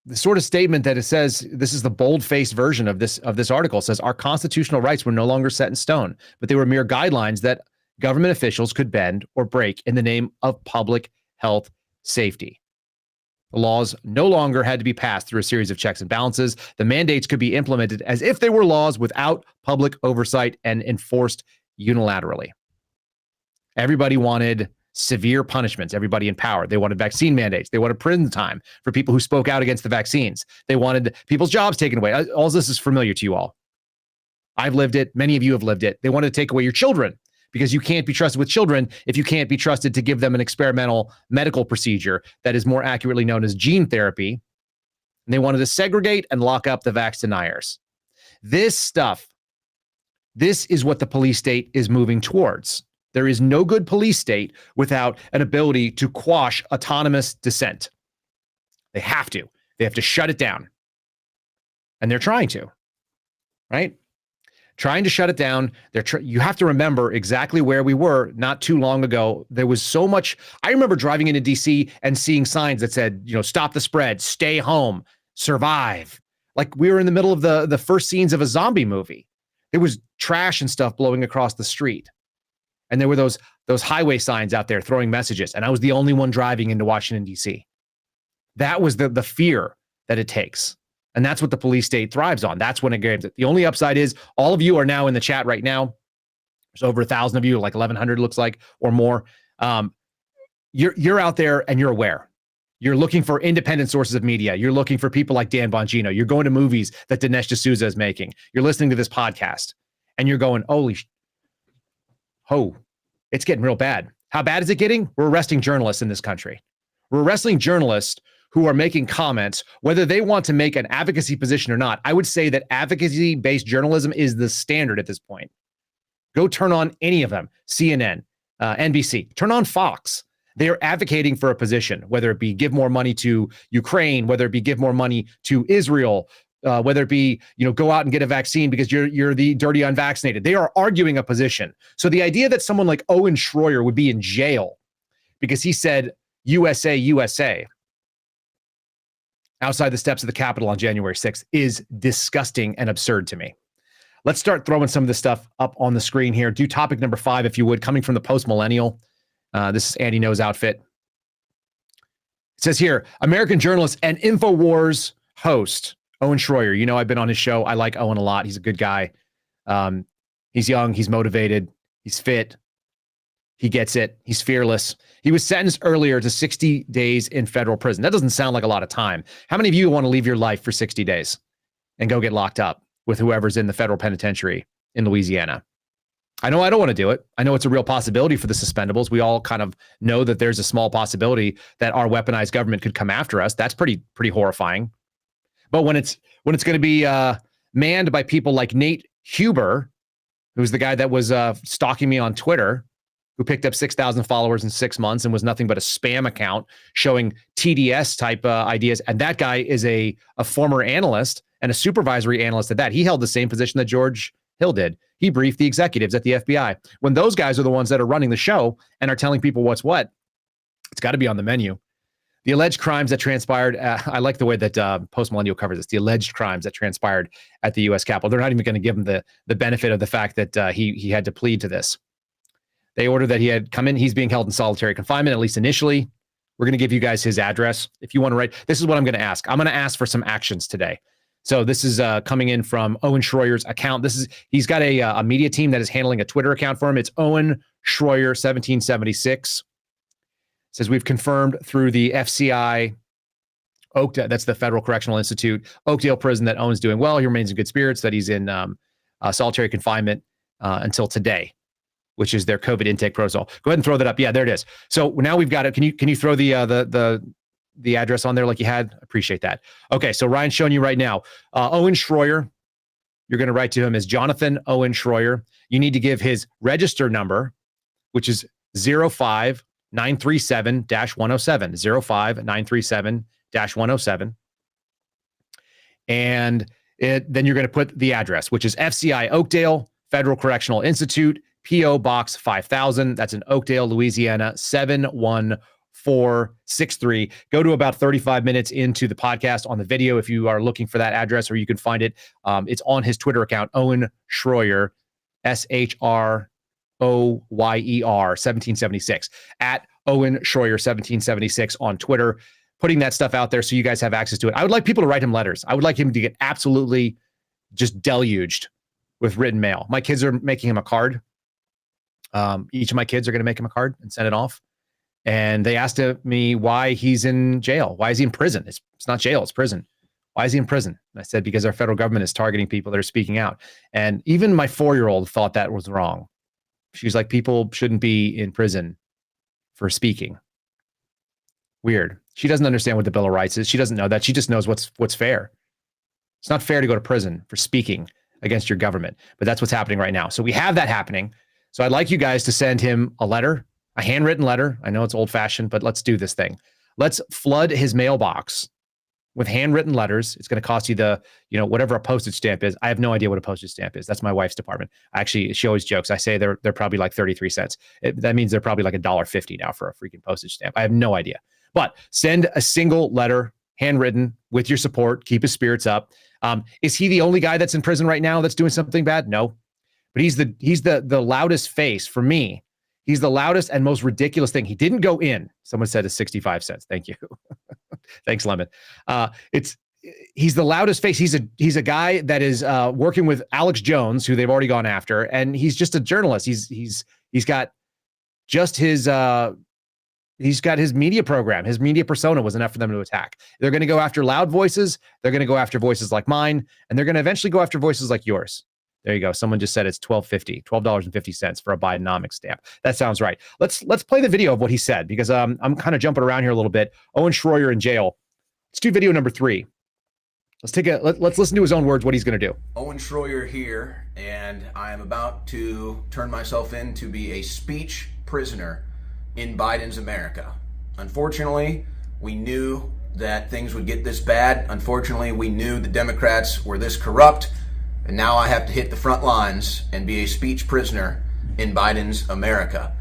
S10: the sort of statement that it says, this is the bold-faced version of this article, says our constitutional rights were no longer set in stone, but they were mere guidelines that government officials could bend or break in the name of public health safety. The laws no longer had to be passed through a series of checks and balances. The mandates could be implemented as if they were laws without public oversight and enforced unilaterally. Everybody wanted severe punishments, everybody in power. They wanted vaccine mandates. They wanted prison time for people who spoke out against the vaccines. They wanted people's jobs taken away. All this is familiar to you all. I've lived it. Many of you have lived it. They wanted to take away your children because you can't be trusted with children if you can't be trusted to give them an experimental medical procedure that is more accurately known as gene therapy. And they wanted to segregate and lock up the vax deniers. This stuff, this is what the police state is moving towards. There is no good police state without an ability to quash autonomous dissent. They have to. They have to shut it down. And they're trying to, right? Trying to shut it down. You have to remember exactly where we were not too long ago. There was so much. I remember driving into DC and seeing signs that said, stop the spread, stay home, survive. Like we were in the middle of the first scenes of a zombie movie. There was trash and stuff blowing across the street. And there were those highway signs out there throwing messages. And I was the only one driving into Washington, D.C. That was the fear that it takes. And that's what the police state thrives on. That's when it gains it. The only upside is all of you are now in the chat right now. There's over 1,000 of you, like 1,100 looks like, or more. You're out there and you're aware. You're looking for independent sources of media. You're looking for people like Dan Bongino. You're going to movies that Dinesh D'Souza is making. You're listening to this podcast. And you're going, it's getting real bad. How bad is it getting? We're arresting journalists in this country. We're arresting journalists who are making comments, whether they want to make an advocacy position or not. I would say that advocacy-based journalism is the standard at this point. Go turn on any of them, CNN, NBC, turn on Fox. They are advocating for a position, whether it be give more money to Ukraine, whether it be give more money to Israel, whether it be, go out and get a vaccine because you're the dirty unvaccinated. They are arguing a position. So the idea that someone like Owen Schroyer would be in jail because he said USA, USA outside the steps of the Capitol on January 6th is disgusting and absurd to me. Let's start throwing some of this stuff up on the screen here. Do topic number 5, if you would, coming from the Post-Millennial. This is Andy No's outfit. It says here, American journalist and InfoWars host Owen Schroyer. I've been on his show. I like Owen a lot. He's a good guy. He's young. He's motivated. He's fit. He gets it. He's fearless. He was sentenced earlier to 60 days in federal prison. That doesn't sound like a lot of time. How many of you want to leave your life for 60 days and go get locked up with whoever's in the federal penitentiary in Louisiana? I know I don't want to do it. I know it's a real possibility for the suspendables. We all kind of know that there's a small possibility that our weaponized government could come after us. That's pretty horrifying. But when it's going to be manned by people like Nate Huber, who's the guy that was stalking me on Twitter, who picked up 6,000 followers in 6 months and was nothing but a spam account showing TDS type ideas. And that guy is a former analyst and a supervisory analyst at that. He held the same position that George Hill did. He briefed the executives at the FBI. When those guys are the ones that are running the show and are telling people what's what, it's got to be on the menu. The alleged crimes that transpired, I like the way that Post-Millennial covers this, the alleged crimes that transpired at the U.S. Capitol. They're not even going to give him the benefit of the fact that he had to plead to this. They ordered that he had come in. He's being held in solitary confinement, at least initially. We're going to give you guys his address. If you want to write, this is what I'm going to ask. I'm going to ask for some actions today. So this is coming in from Owen Schroyer's account. He's got a media team that is handling a Twitter account for him. It's Owen Schroyer 1776. It says we've confirmed through the FCI Oakdale, that's the Federal Correctional Institute, Oakdale Prison, that Owen's doing well. He remains in good spirits, that he's in solitary confinement until today, which is their COVID intake protocol. Go ahead and throw that up. Yeah, there it is. So now we've got it. Can you throw the address on there like you had? Appreciate that. Okay, so Ryan's showing you right now. Owen Schroyer, you're going to write to him is Jonathan Owen Schroyer. You need to give his register number, which is 05937-107, 05937-107. And then you're going to put the address, which is FCI Oakdale, Federal Correctional Institute, P.O. Box 5000. That's in Oakdale, Louisiana, 71463. Go to about 35 minutes into the podcast on the video if you are looking for that address, or you can find it. It's on his Twitter account, Owen Schroyer, SHROYER 1776, at Owen Schroyer 1776 on Twitter, putting that stuff out there so you guys have access to it. I would like people to write him letters. I would like him to get absolutely just deluged with written mail. My kids are making him a card. Each of my kids are going to make him a card and send it off. And they asked me why he's in jail. Why is he in prison? It's not jail, it's prison. Why is he in prison? And I said, because our federal government is targeting people that are speaking out. And even my 4-year-old thought that was wrong. She's like, people shouldn't be in prison for speaking. Weird. She doesn't understand what the Bill of Rights is. She doesn't know that. She just knows what's fair. It's not fair to go to prison for speaking against your government, but that's what's happening right now. So we have that happening. So I'd like you guys to send him a letter, a handwritten letter. I know it's old fashioned, but let's do this thing. Let's flood his mailbox with handwritten letters. It's going to cost you whatever a postage stamp is. I have no idea what a postage stamp is. That's my wife's department. Actually, she always jokes. I say they're probably like 33 cents. That means they're probably like $1.50 now for a freaking postage stamp. I have no idea. But send a single letter, handwritten, with your support. Keep his spirits up. Is he the only guy that's in prison right now that's doing something bad? No. But he's the loudest face for me. He's the loudest and most ridiculous thing. He didn't go in. Someone said it's 65 cents. Thank you. Thanks, Lemon. He's the loudest face. He's a guy that is working with Alex Jones, who they've already gone after, and he's just a journalist. He's got just his he's got his media program. His media persona was enough for them to attack. They're going to go after loud voices. They're going to go after voices like mine, and they're going to eventually go after voices like yours. There you go. Someone just said it's $12.50 for a Bidenomics stamp. That sounds right. Let's play the video of what he said, because I'm kind of jumping around here a little bit. Owen Schroyer in jail. Let's do video number 3. Let's listen to his own words, what he's going to do.
S5: Owen Schroyer here, and I am about to turn myself in to be a speech prisoner in Biden's America. Unfortunately, we knew that things would get this bad. Unfortunately, we knew the Democrats were this corrupt. And now I have to hit the front lines and be a speech prisoner in Biden's America.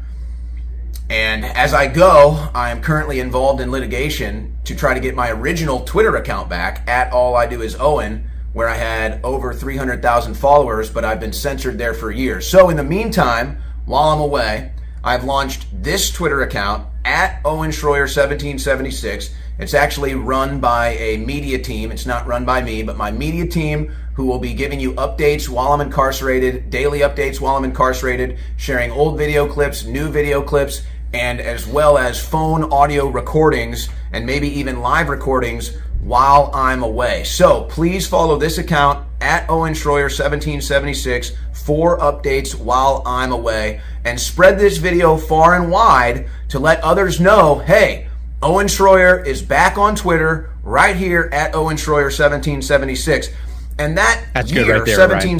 S5: And as I go, I am currently involved in litigation to try to get my original Twitter account back, at All I Do Is Owen, where I had over 300,000 followers, but I've been censored there for years. So in the meantime, while I'm away, I've launched this Twitter account, at Owen Schroyer 1776. It's actually run by a media team. It's not run by me, but my media team, who will be giving you updates while I'm incarcerated, daily updates while I'm incarcerated, sharing old video clips, new video clips, and as well as phone audio recordings and maybe even live recordings while I'm away. So please follow this account, at Owen Schroyer 1776, for updates while I'm away, and spread this video far and wide to let others know, hey, Owen Schroyer is back on Twitter right here at Owen Schroyer 1776. And that's year,
S10: good right there,
S5: 17.
S10: Ryan.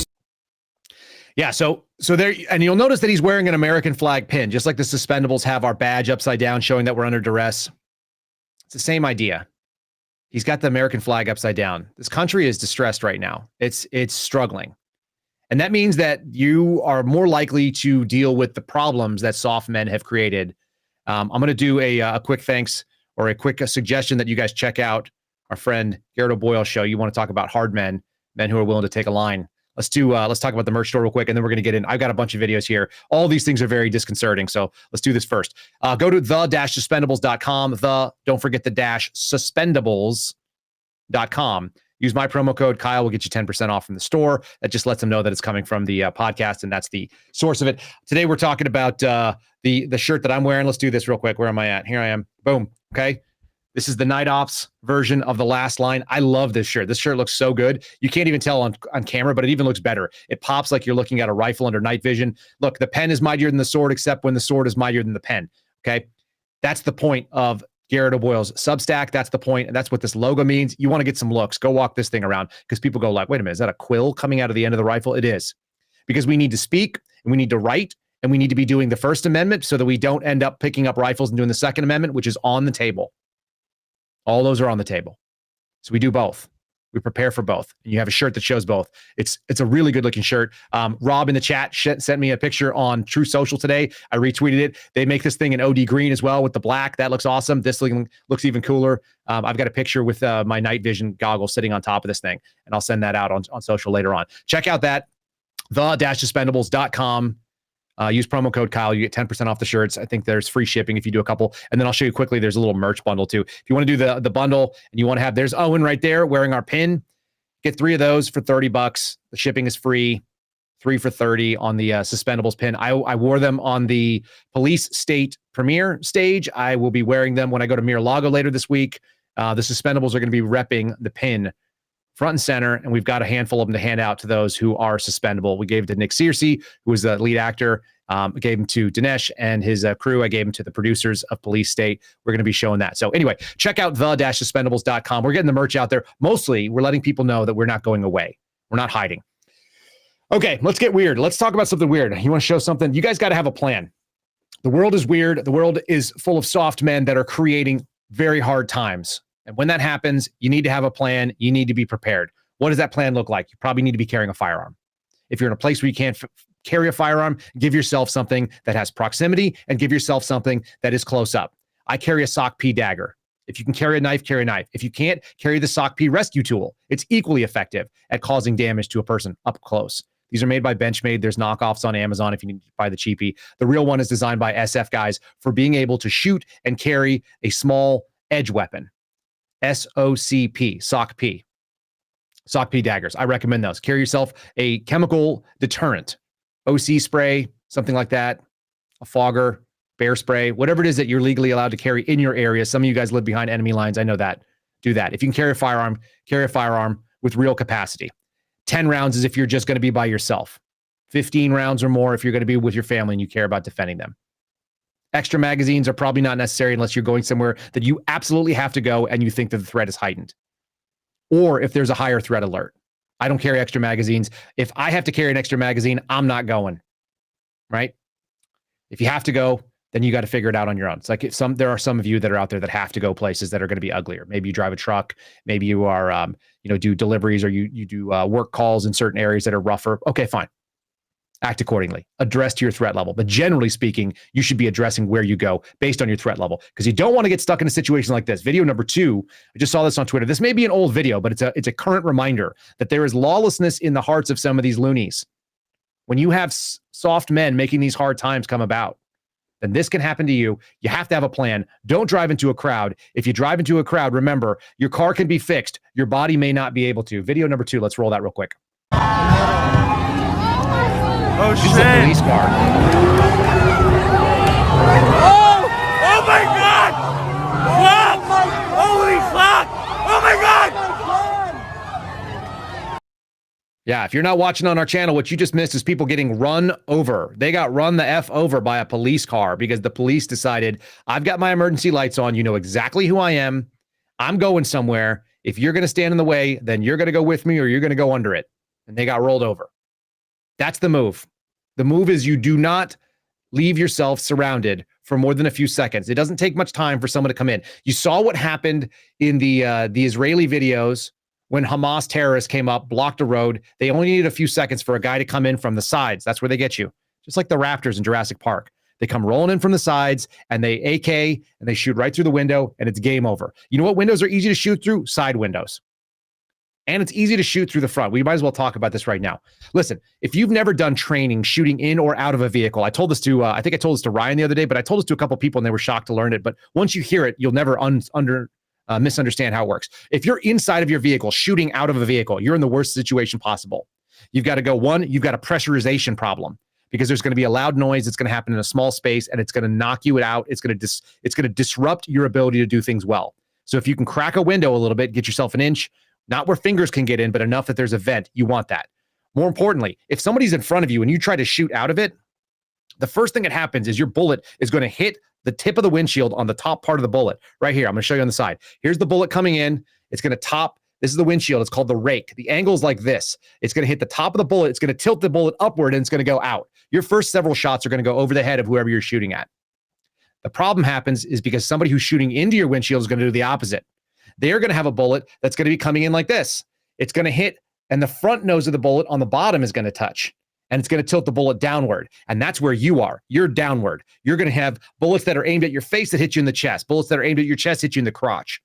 S10: Yeah, so there, and you'll notice that he's wearing an American flag pin, just like the Suspendables have our badge upside down, showing that we're under duress. It's the same idea. He's got the American flag upside down. This country is distressed right now. It's struggling. And that means that you are more likely to deal with the problems that soft men have created. I'm going to do a quick thanks, or a quick suggestion that you guys check out our friend Garrett O'Boyle show. You want to talk about hard men who are willing to take a line. Let's talk about the merch store real quick, and then we're going to get in. I've got a bunch of videos here. All these things are very disconcerting, so let's do this first. Go to the-suspendables.com. Don't forget the -suspendables.com. Use my promo code Kyle. Will get you 10% off from the store. That just lets them know that it's coming from the podcast, and that's the source of it. Today we're talking about the shirt that I'm wearing. Let's do this real quick. Where am I at? Here I am. Boom. Okay. This is the Night Ops version of The Last Line. I love this shirt. This shirt looks so good. You can't even tell on camera, but it even looks better. It pops like you're looking at a rifle under night vision. Look, the pen is mightier than the sword, except when the sword is mightier than the pen. Okay. That's the point of Garrett O'Boyle's Substack. That's the point. And that's what this logo means. You want to get some looks. Go walk this thing around because people go like, wait a minute, is that a quill coming out of the end of the rifle? It is. Because we need to speak and we need to write and we need to be doing the First Amendment so that we don't end up picking up rifles and doing the Second Amendment, which is on the table. All those are on the table. So we do both. We prepare for both. And you have a shirt that shows both. It's a really good looking shirt. Rob in the chat sent me a picture on True Social today. I retweeted it. They make this thing in OD green as well with the black. That looks awesome. This looks even cooler. I've got a picture with my night vision goggles sitting on top of this thing. And I'll send that out on social later on. Check out that, the-suspendables.com. Use promo code Kyle. You get 10% off the shirts. I think there's free shipping if you do a couple. And then I'll show you quickly. There's a little merch bundle too. If you want to do the bundle and you want to have, there's Owen right there wearing our pin. Get 3 of those for $30. The shipping is free. 3 for $30 on the Suspendables pin. I wore them on the Police State premiere stage. I will be wearing them when I go to Mar-a-Lago later this week. The Suspendables are going to be repping the pin front and center, and we've got a handful of them to hand out to those who are suspendable. We gave it to Nick Searcy, who was the lead actor. Gave him to Dinesh and his crew. I gave him to the producers of Police State. We're going to be showing that. So anyway, check out the-suspendables.com. We're getting the merch out there. Mostly, we're letting people know that we're not going away. We're not hiding. Okay, let's get weird. Let's talk about something weird. You want to show something? You guys got to have a plan. The world is weird. The world is full of soft men that are creating very hard times. And when that happens, you need to have a plan. You need to be prepared. What does that plan look like? You probably need to be carrying a firearm. If you're in a place where you can't carry a firearm, give yourself something that has proximity and give yourself something that is close up. I carry a Sock P dagger. If you can carry a knife, carry a knife. If you can't, carry the Sock P rescue tool. It's equally effective at causing damage to a person up close. These are made by Benchmade. There's knockoffs on Amazon if you need to buy the cheapie. The real one is designed by SF guys for being able to shoot and carry a small edge weapon. SOCP, Sock P. Sock P daggers. I recommend those. Carry yourself a chemical deterrent. OC spray, something like that, a fogger, bear spray, whatever it is that you're legally allowed to carry in your area. Some of you guys live behind enemy lines. I know that. Do that. If you can carry a firearm with real capacity. 10 rounds is if you're just going to be by yourself. 15 rounds or more if you're going to be with your family and you care about defending them. Extra magazines are probably not necessary unless you're going somewhere that you absolutely have to go and you think that the threat is heightened. Or if there's a higher threat alert. I don't carry extra magazines. If I have to carry an extra magazine, I'm not going, right? If you have to go, then you got to figure it out on your own. It's like there are some of you that are out there that have to go places that are going to be uglier. Maybe you drive a truck. Maybe you are, do deliveries or you do work calls in certain areas that are rougher. Okay, fine. Act accordingly. Address to your threat level. But generally speaking, you should be addressing where you go based on your threat level because you don't want to get stuck in a situation like this. Video number 2, I just saw this on Twitter. This may be an old video, but it's a current reminder that there is lawlessness in the hearts of some of these loonies. When you have soft men making these hard times come about, then this can happen to you. You have to have a plan. Don't drive into a crowd. If you drive into a crowd, remember, your car can be fixed. Your body may not be able to. Video number 2, let's roll that real quick.
S16: Oh,
S10: shit. This is a police car.
S16: Oh my God! Fuck! Holy fuck! Oh my God!
S10: Yeah, if you're not watching on our channel, what you just missed is people getting run over. They got run the F over by a police car because the police decided, I've got my emergency lights on. You know exactly who I am. I'm going somewhere. If you're going to stand in the way, then you're going to go with me or you're going to go under it. And they got rolled over. That's the move. The move is you do not leave yourself surrounded for more than a few seconds. It doesn't take much time for someone to come in. You saw what happened in the Israeli videos when Hamas terrorists came up, blocked a road. They only needed a few seconds for a guy to come in from the sides. That's where they get you. Just like the Raptors in Jurassic Park. They come rolling in from the sides and they AK and they shoot right through the window and it's game over. You know what windows are easy to shoot through? Side windows. And it's easy to shoot through the front. We might as well talk about this right now. Listen, if you've never done training shooting in or out of a vehicle, I told this to, I think I told this to Ryan the other day, but I told this to a couple people and they were shocked to learn it. But once you hear it, you'll never misunderstand how it works. If you're inside of your vehicle, shooting out of a vehicle, you're in the worst situation possible. You've got to go, one, you've got a pressurization problem because there's going to be a loud noise. It's going to happen in a small space and it's going to knock you out. It's going to disrupt your ability to do things well. So if you can crack a window a little bit, get yourself an inch, not where fingers can get in, but enough that there's a vent. You want that. More importantly, if somebody's in front of you and you try to shoot out of it, the first thing that happens is your bullet is going to hit the tip of the windshield on the top part of the bullet right here. I'm going to show you on the side. Here's the bullet coming in. It's going to top. This is the windshield. It's called the rake. The angle is like this. It's going to hit the top of the bullet. It's going to tilt the bullet upward, and it's going to go out. Your first several shots are going to go over the head of whoever you're shooting at. The problem happens is because somebody who's shooting into your windshield is going to do the opposite. They're going to have a bullet that's going to be coming in like this. It's going to hit, and the front nose of the bullet on the bottom is going to touch, and it's going to tilt the bullet downward. And that's where you are. You're downward. You're going to have bullets that are aimed at your face that hit you in the chest. Bullets that are aimed at your chest hit you in the crotch.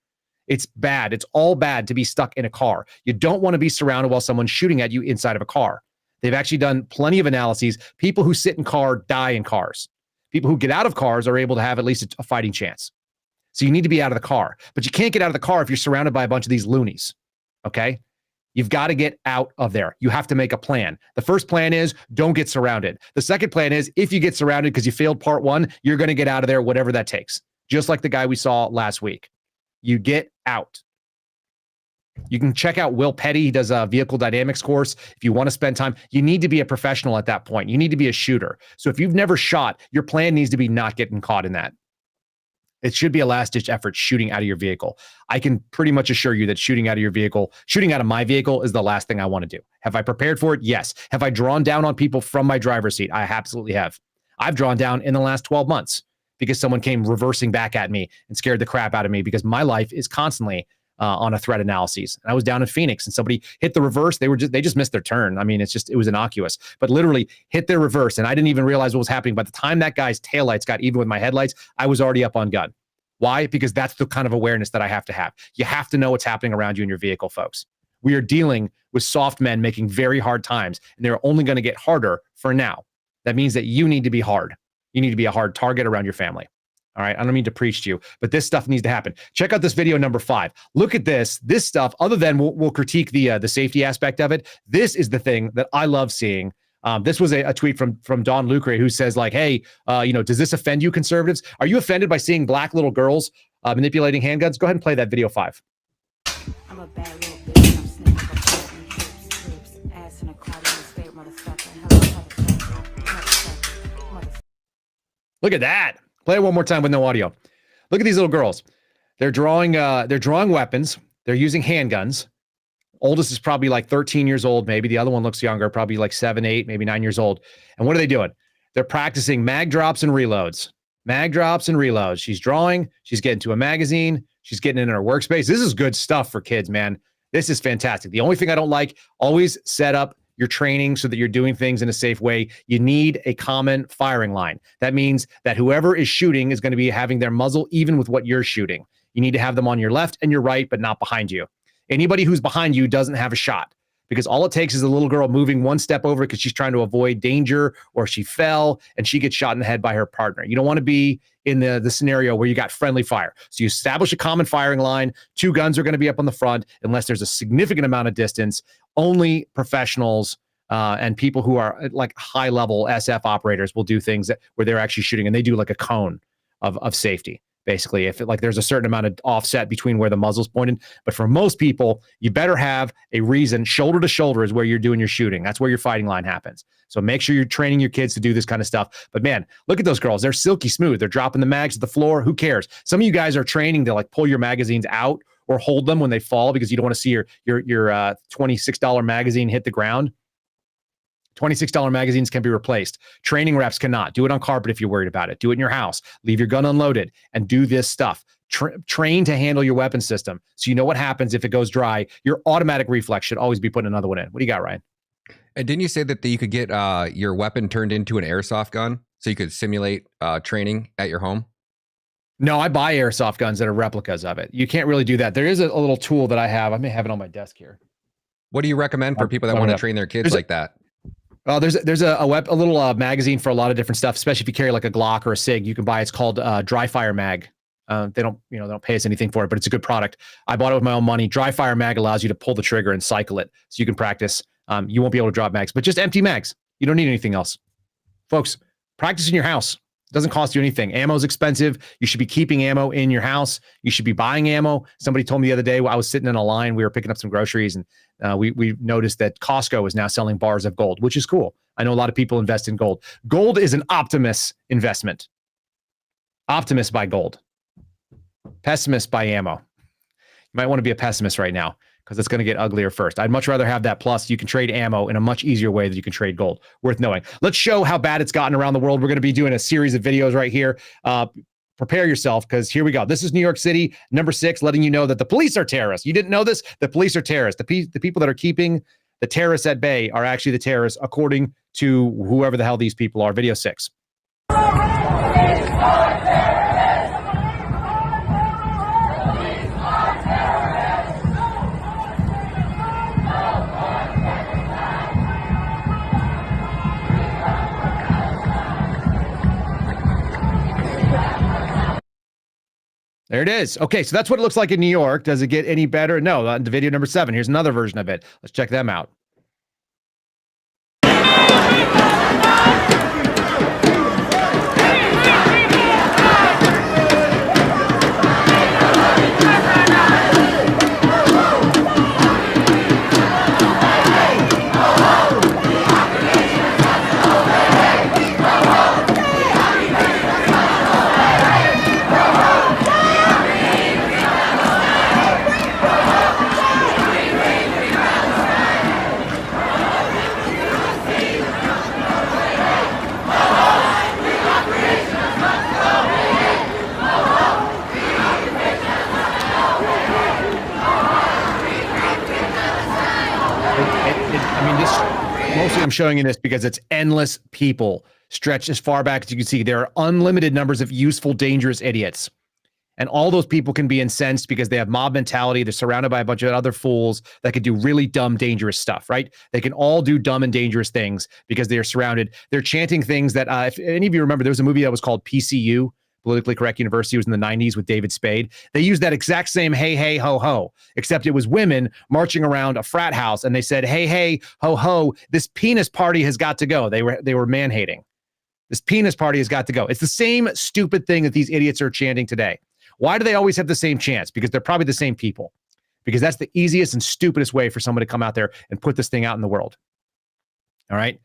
S10: It's bad. It's all bad to be stuck in a car. You don't want to be surrounded while someone's shooting at you inside of a car. They've actually done plenty of analyses. People who sit in car die in cars. People who get out of cars are able to have at least a fighting chance. So you need to be out of the car. But you can't get out of the car if you're surrounded by a bunch of these loonies. Okay? You've got to get out of there. You have to make a plan. The first plan is don't get surrounded. The second plan is if you get surrounded because you failed part one, you're going to get out of there, whatever that takes. Just like the guy we saw last week. You get out. You can check out Will Petty. He does a vehicle dynamics course. If you want to spend time, you need to be a professional at that point. You need to be a shooter. So if you've never shot, your plan needs to be not getting caught in that. It should be a last-ditch effort shooting out of your vehicle. I can pretty much assure you that shooting out of my vehicle is the last thing I want to do. Have I prepared for it? Yes. Have I drawn down on people from my driver's seat? I absolutely have. I've drawn down in the last 12 months because someone came reversing back at me and scared the crap out of me because my life is constantly on a threat analysis. And I was down in Phoenix and somebody hit the reverse. They just missed their turn. I mean, it was innocuous, but literally hit their reverse. And I didn't even realize what was happening. By the time that guy's taillights got even with my headlights, I was already up on gun. Why? Because that's the kind of awareness that I have to have. You have to know what's happening around you in your vehicle, folks. We are dealing with soft men making very hard times, and they're only going to get harder for now. That means that you need to be hard. You need to be a hard target around your family. All right. I don't mean to preach to you, but this stuff needs to happen. Check out this video number 5. Look at this. This stuff, other than we'll critique the safety aspect of it. This is the thing that I love seeing. This was a tweet from Don Lucre who says like, hey, does this offend you conservatives? Are you offended by seeing black little girls manipulating handguns? Go ahead and play that video 5.
S17: I'm a bad little bitch. I'm sniffing for trips, ass in a car in the state, motherfucker.
S10: Look at that. Play it one more time with no audio. Look at these little girls. They're drawing weapons. They're using handguns. Oldest is probably like 13 years old, maybe. The other one looks younger, probably like 7, 8, maybe 9 years old. And what are they doing? They're practicing mag drops and reloads. Mag drops and reloads. She's drawing. She's getting to a magazine. She's getting in her workspace. This is good stuff for kids, man. This is fantastic. The only thing I don't like, always set up your training so that you're doing things in a safe way. You need a common firing line. That means that whoever is shooting is going to be having their muzzle even with what you're shooting. You need to have them on your left and your right, but not behind you. Anybody who's behind you doesn't have a shot because all it takes is a little girl moving one step over because she's trying to avoid danger or she fell and she gets shot in the head by her partner. You don't want to be in the scenario where you got friendly fire. So you establish a common firing line. 2 guns are going to be up on the front unless there's a significant amount of distance. Only professionals and people who are like high level SF operators will do things where they're actually shooting and they do like a cone of safety. Basically, if there's a certain amount of offset between where the muzzle's pointed. But for most people, you better have a reason. Shoulder to shoulder is where you're doing your shooting. That's where your fighting line happens. So make sure you're training your kids to do this kind of stuff. But man, look at those girls. They're silky smooth. They're dropping the mags to the floor. Who cares? Some of you guys are training to like pull your magazines out or hold them when they fall because you don't want to see your $26 magazine hit the ground. $26 magazines can be replaced. Training reps cannot. Do it on carpet if you're worried about it. Do it in your house. Leave your gun unloaded and do this stuff. Train to handle your weapon system so you know what happens if it goes dry. Your automatic reflex should always be putting another one in. What do you got, Ryan?
S18: And didn't you say that you could get your weapon turned into an airsoft gun so you could simulate training at your home?
S10: No, I buy airsoft guns that are replicas of it. You can't really do that. There is a little tool that I have. I may have it on my desk here.
S18: What do you recommend for people that want to train their kids like that?
S10: There's a little magazine for a lot of different stuff, especially if you carry like a Glock or a SIG. You can buy it's called Dry Fire Mag. They don't pay us anything for it, but it's a good product. I bought it with my own money. Dry Fire Mag allows you to pull the trigger and cycle it, so you can practice. You won't be able to drop mags, but just empty mags. You don't need anything else, folks. Practice in your house. It doesn't cost you anything. Ammo is expensive. You should be keeping ammo in your house. You should be buying ammo. Somebody told me the other day, I was sitting in a line. We were picking up some groceries, and we noticed that Costco is now selling bars of gold, which is cool. I know a lot of people invest in gold. Gold is an Optimus investment. Optimus buy gold. Pessimist buy ammo. You might want to be a pessimist right now because it's going to get uglier first. I'd much rather have that. Plus, you can trade ammo in a much easier way than you can trade gold. Worth knowing. Let's show how bad it's gotten around the world. We're going to be doing a series of videos right here. Prepare yourself, because here we go. This is New York City, number 6, letting you know that the police are terrorists. You didn't know this? The police are terrorists. The people that are keeping the terrorists at bay are actually the terrorists, according to whoever the hell these people are. Video 6. There it is. Okay, so that's what it looks like in New York. Does it get any better? No, the video number 7. Here's another version of it. Let's check them out. Mostly I'm showing you this because it's endless people stretched as far back as you can see. There are unlimited numbers of useful, dangerous idiots. And all those people can be incensed because they have mob mentality. They're surrounded by a bunch of other fools that can do really dumb, dangerous stuff, right? They can all do dumb and dangerous things because they are surrounded. They're chanting things that, if any of you remember, there was a movie that was called PCU, Politically Correct University. It was in the 90s with David Spade. They used that exact same hey, hey, ho, ho, except it was women marching around a frat house, and they said, hey, hey, ho, ho, this penis party has got to go. They were man-hating. This penis party has got to go. It's the same stupid thing that these idiots are chanting today. Why do they always have the same chance? Because they're probably the same people. Because that's the easiest and stupidest way for someone to come out there and put this thing out in the world. All right?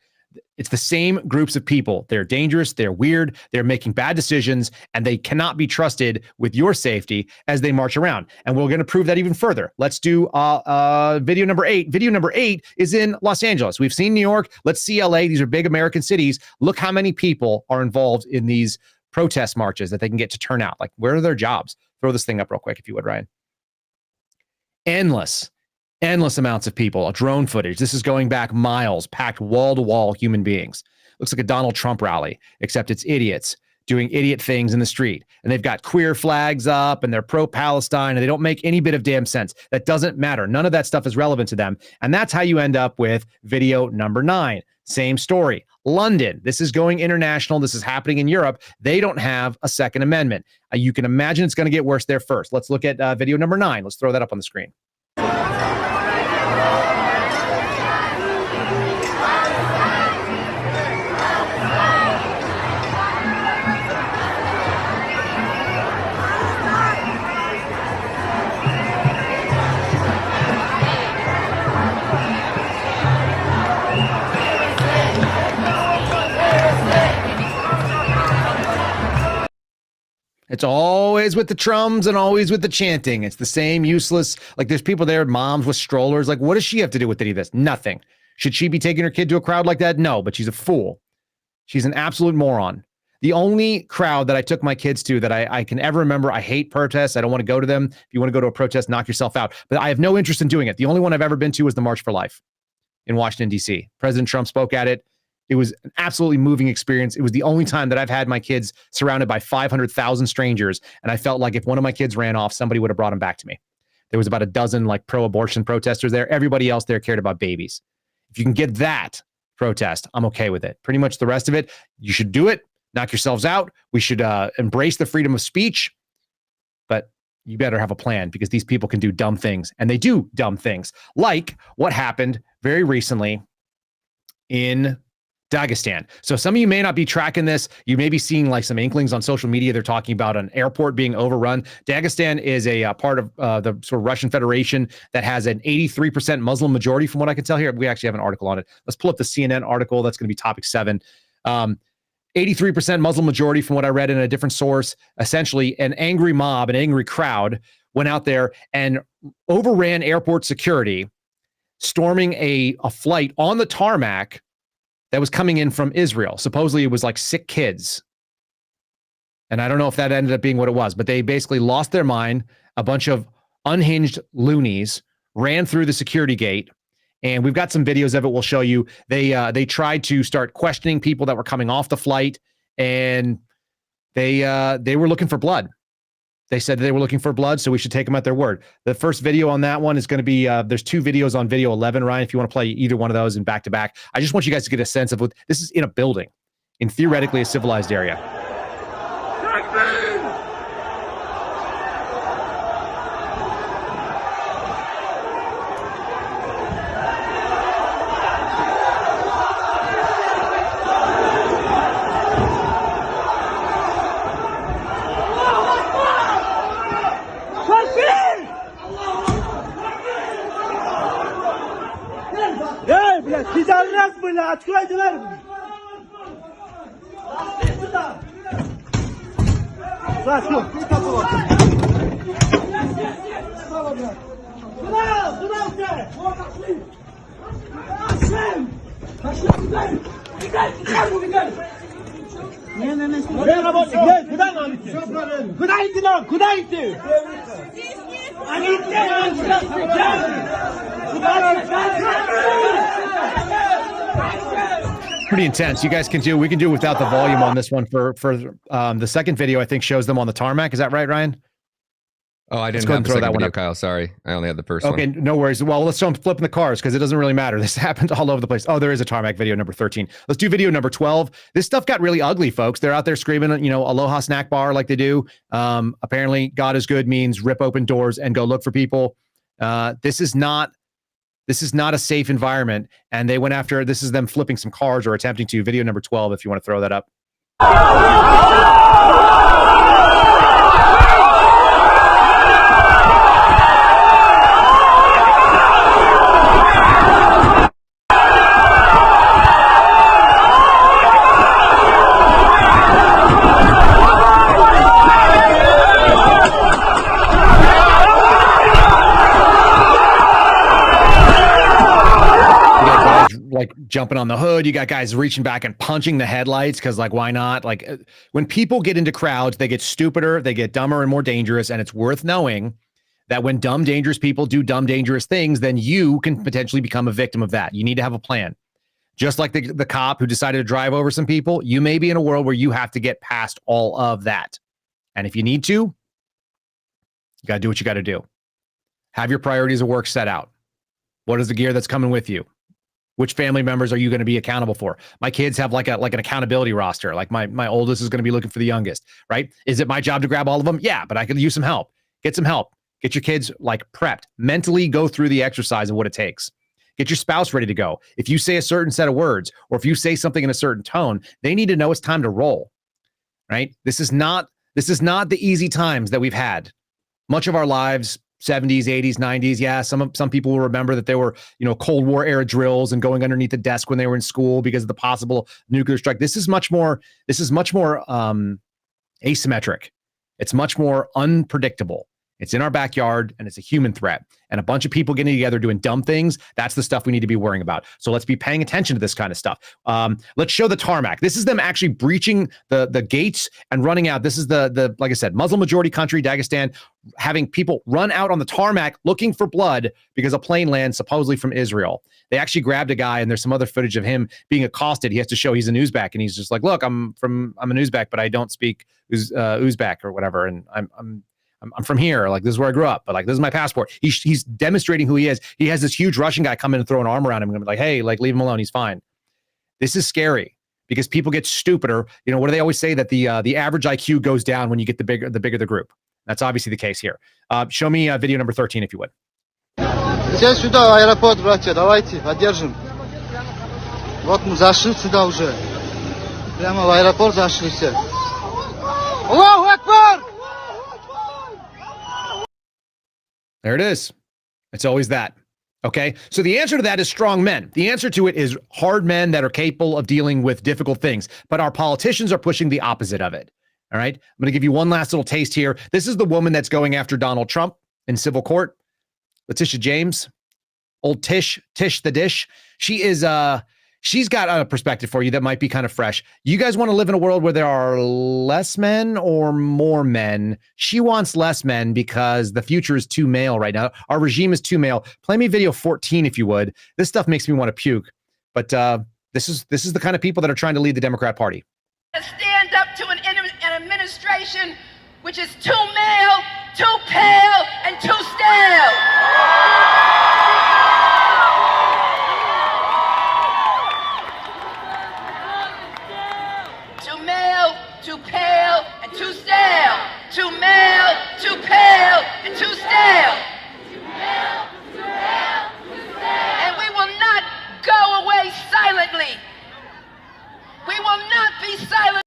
S10: It's the same groups of people. They're dangerous, they're weird, they're making bad decisions, and they cannot be trusted with your safety as they march around. And we're going to prove that even further. Let's do video number 8. Video number 8 is in Los Angeles. We've seen New York. Let's see LA. These are big American cities. Look how many people are involved in these protest marches that they can get to turn out. Like, where are their jobs? Throw this thing up real quick, if you would, Ryan. Endless amounts of people, drone footage. This is going back miles, packed wall to wall human beings. Looks like a Donald Trump rally, except it's idiots doing idiot things in the street. And they've got queer flags up and they're pro-Palestine and they don't make any bit of damn sense. That doesn't matter. None of that stuff is relevant to them. And that's how you end up with video number 9. Same story. London. This is going international. This is happening in Europe. They don't have a Second Amendment. You can imagine it's going to get worse there first. Let's look at video number 9. Let's throw that up on the screen. It's always with the trums and always with the chanting. It's the same useless, like there's people there, moms with strollers. Like, what does she have to do with any of this? Nothing. Should she be taking her kid to a crowd like that? No, but she's a fool. She's an absolute moron. The only crowd that I took my kids to that I can ever remember, I hate protests. I don't want to go to them. If you want to go to a protest, knock yourself out. But I have no interest in doing it. The only one I've ever been to was the March for Life in Washington, D.C. President Trump spoke at it. It was an absolutely moving experience. It was the only time that I've had my kids surrounded by 500,000 strangers. And I felt like if one of my kids ran off, somebody would have brought him back to me. There was about a dozen like pro-abortion protesters there. Everybody else there cared about babies. If you can get that protest, I'm okay with it. Pretty much the rest of it, you should do it. Knock yourselves out. We should embrace the freedom of speech. But you better have a plan because these people can do dumb things. And they do dumb things. Like what happened very recently in Dagestan. So some of you may not be tracking this. You may be seeing like some inklings on social media. They're talking about an airport being overrun. Dagestan is a part of the sort of Russian Federation that has an 83% Muslim majority, from what I can tell here. We actually have an article on it. Let's pull up the CNN article. That's going to be topic 7. 83% Muslim majority, from what I read in a different source. Essentially, an angry mob, an angry crowd went out there and overran airport security, storming a flight on the tarmac that was coming in from Israel. Supposedly it was like sick kids. And I don't know if that ended up being what it was, but they basically lost their mind. A bunch of unhinged loonies ran through the security gate. And we've got some videos of it we'll show you. They tried to start questioning people that were coming off the flight, and they were looking for blood. They said they were looking for blood, so we should take them at their word. The first video on that one is going to be, there's 2 videos on video 11, Ryan, if you want to play either one of those in back to back. I just want you guys to get a sense of what this is in a building, in theoretically a civilized area. Pretty intense. You guys we can do without the volume on this one for the second video. I think shows them on the tarmac. Is that right, Ryan?
S18: Oh, I didn't have the second video, Kyle. Sorry. I only had the first one.
S10: Okay, no worries. Well, let's show them flipping the cars because it doesn't really matter. This happened all over the place. Oh, there is a tarmac video number 13. Let's do video number 12. This stuff got really ugly, folks. They're out there screaming, Aloha snack bar like they do. Apparently, God is good means rip open doors and go look for people. This is not a safe environment. And they went after, this is them flipping some cars or attempting to. Video number 12, if you want to throw that up. Like jumping on the hood. You got guys reaching back and punching the headlights because, like, why not? Like, when people get into crowds, they get stupider, they get dumber and more dangerous. And it's worth knowing that when dumb, dangerous people do dumb, dangerous things, then you can potentially become a victim of that. You need to have a plan. Just like the cop who decided to drive over some people, you may be in a world where you have to get past all of that. And if you need to, you got to do what you got to do. Have your priorities of work set out. What is the gear that's coming with you? Which family members are you going to be accountable for? My kids have like an accountability roster. Like my oldest is going to be looking for the youngest, right? Is it my job to grab all of them? Yeah, but I could use some help. Get some help. Get your kids like prepped. Mentally go through the exercise of what it takes. Get your spouse ready to go. If you say a certain set of words, or if you say something in a certain tone, they need to know it's time to roll, right? This is not the easy times that we've had. Much of our lives, 70s, 80s, 90s. Yeah, some people will remember that there were, Cold War era drills and going underneath the desk when they were in school because of the possible nuclear strike. This is much more asymmetric. It's much more unpredictable. It's in our backyard and it's a human threat. And a bunch of people getting together doing dumb things, that's the stuff we need to be worrying about. So let's be paying attention to this kind of stuff. Let's show the tarmac. This is them actually breaching the gates and running out. This is the like I said, Muslim majority country, Dagestan, having people run out on the tarmac looking for blood because a plane lands supposedly from Israel. They actually grabbed a guy, and there's some other footage of him being accosted. He has to show he's an Uzbek, and he's just like, look, I'm an Uzbek, but I don't speak Uzbek or whatever. And I'm from here. Like, this is where I grew up, but like, this is my passport. He's demonstrating who he is. He has this huge Russian guy come in and throw an arm around him and be like, hey, like, leave him alone. He's fine. This is scary because people get stupider. What do they always say? That the average IQ goes down when you get the bigger the group. That's obviously the case here. Show me video number 13, if you would.
S19: Все сюда, аэропорт, братья, давайте, поддержим. Вот мы зашли сюда уже. Прямо в аэропорт зашли все. Аллаху Акбар!
S10: There it is. It's always that. Okay. So the answer to that is strong men. The answer to it is hard men that are capable of dealing with difficult things. But our politicians are pushing the opposite of it. All right. I'm going to give you one last little taste here. This is the woman that's going after Donald Trump in civil court. Letitia James, old Tish the Dish. She's got a perspective for you that might be kind of fresh. You guys want to live in a world where there are less men or more men? She wants less men because the future is too male right now. Our regime is too male. Play me video 14 if you would. This stuff makes me want to puke. But this is the kind of people that are trying to lead the Democrat Party.
S20: Stand up to an administration which is too male, too pale, and too stale. Too male, too pale, and too stale. Too male, too pale, and too stale. And we will not go away silently. We will not be silent.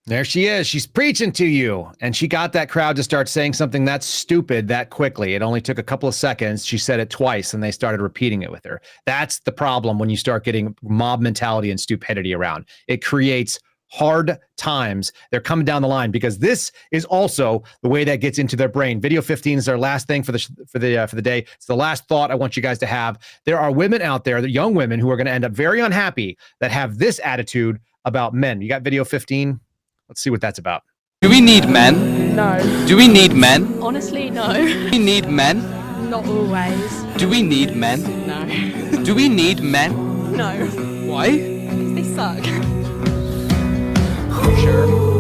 S10: There she is. She's preaching to you. And she got that crowd to start saying something that's stupid that quickly. It only took a couple of seconds. She said it twice and they started repeating it with her. That's the problem when you start getting mob mentality and stupidity around. It creates hard times. They're coming down the line because this is also the way that gets into their brain. Video 15 is our last thing for the day. It's the last thought I want you guys to have. There are women out there, the young women who are going to end up very unhappy that have this attitude about men. You got video 15? Let's see what that's about.
S21: Do we need men?
S22: No.
S21: Do we need men?
S22: Honestly, no.
S21: Do we need men?
S22: Not always.
S21: Do we need men?
S22: No.
S21: Do we need men?
S22: No.
S21: Why?
S22: Because they suck.
S10: Sure.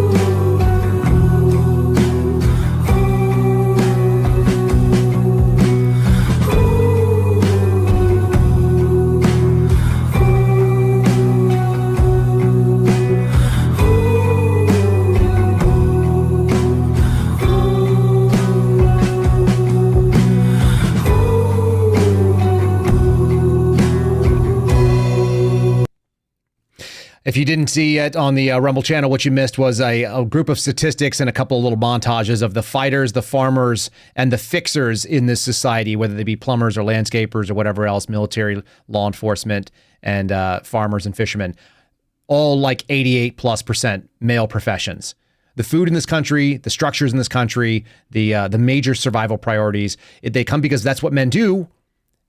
S10: If you didn't see it on the Rumble channel, what you missed was a group of statistics and a couple of little montages of the fighters, the farmers, and the fixers in this society, whether they be plumbers or landscapers or whatever else, military, law enforcement, and farmers and fishermen, all like 88+% male professions. The food in this country, the structures in this country, the major survival priorities, they come because that's what men do,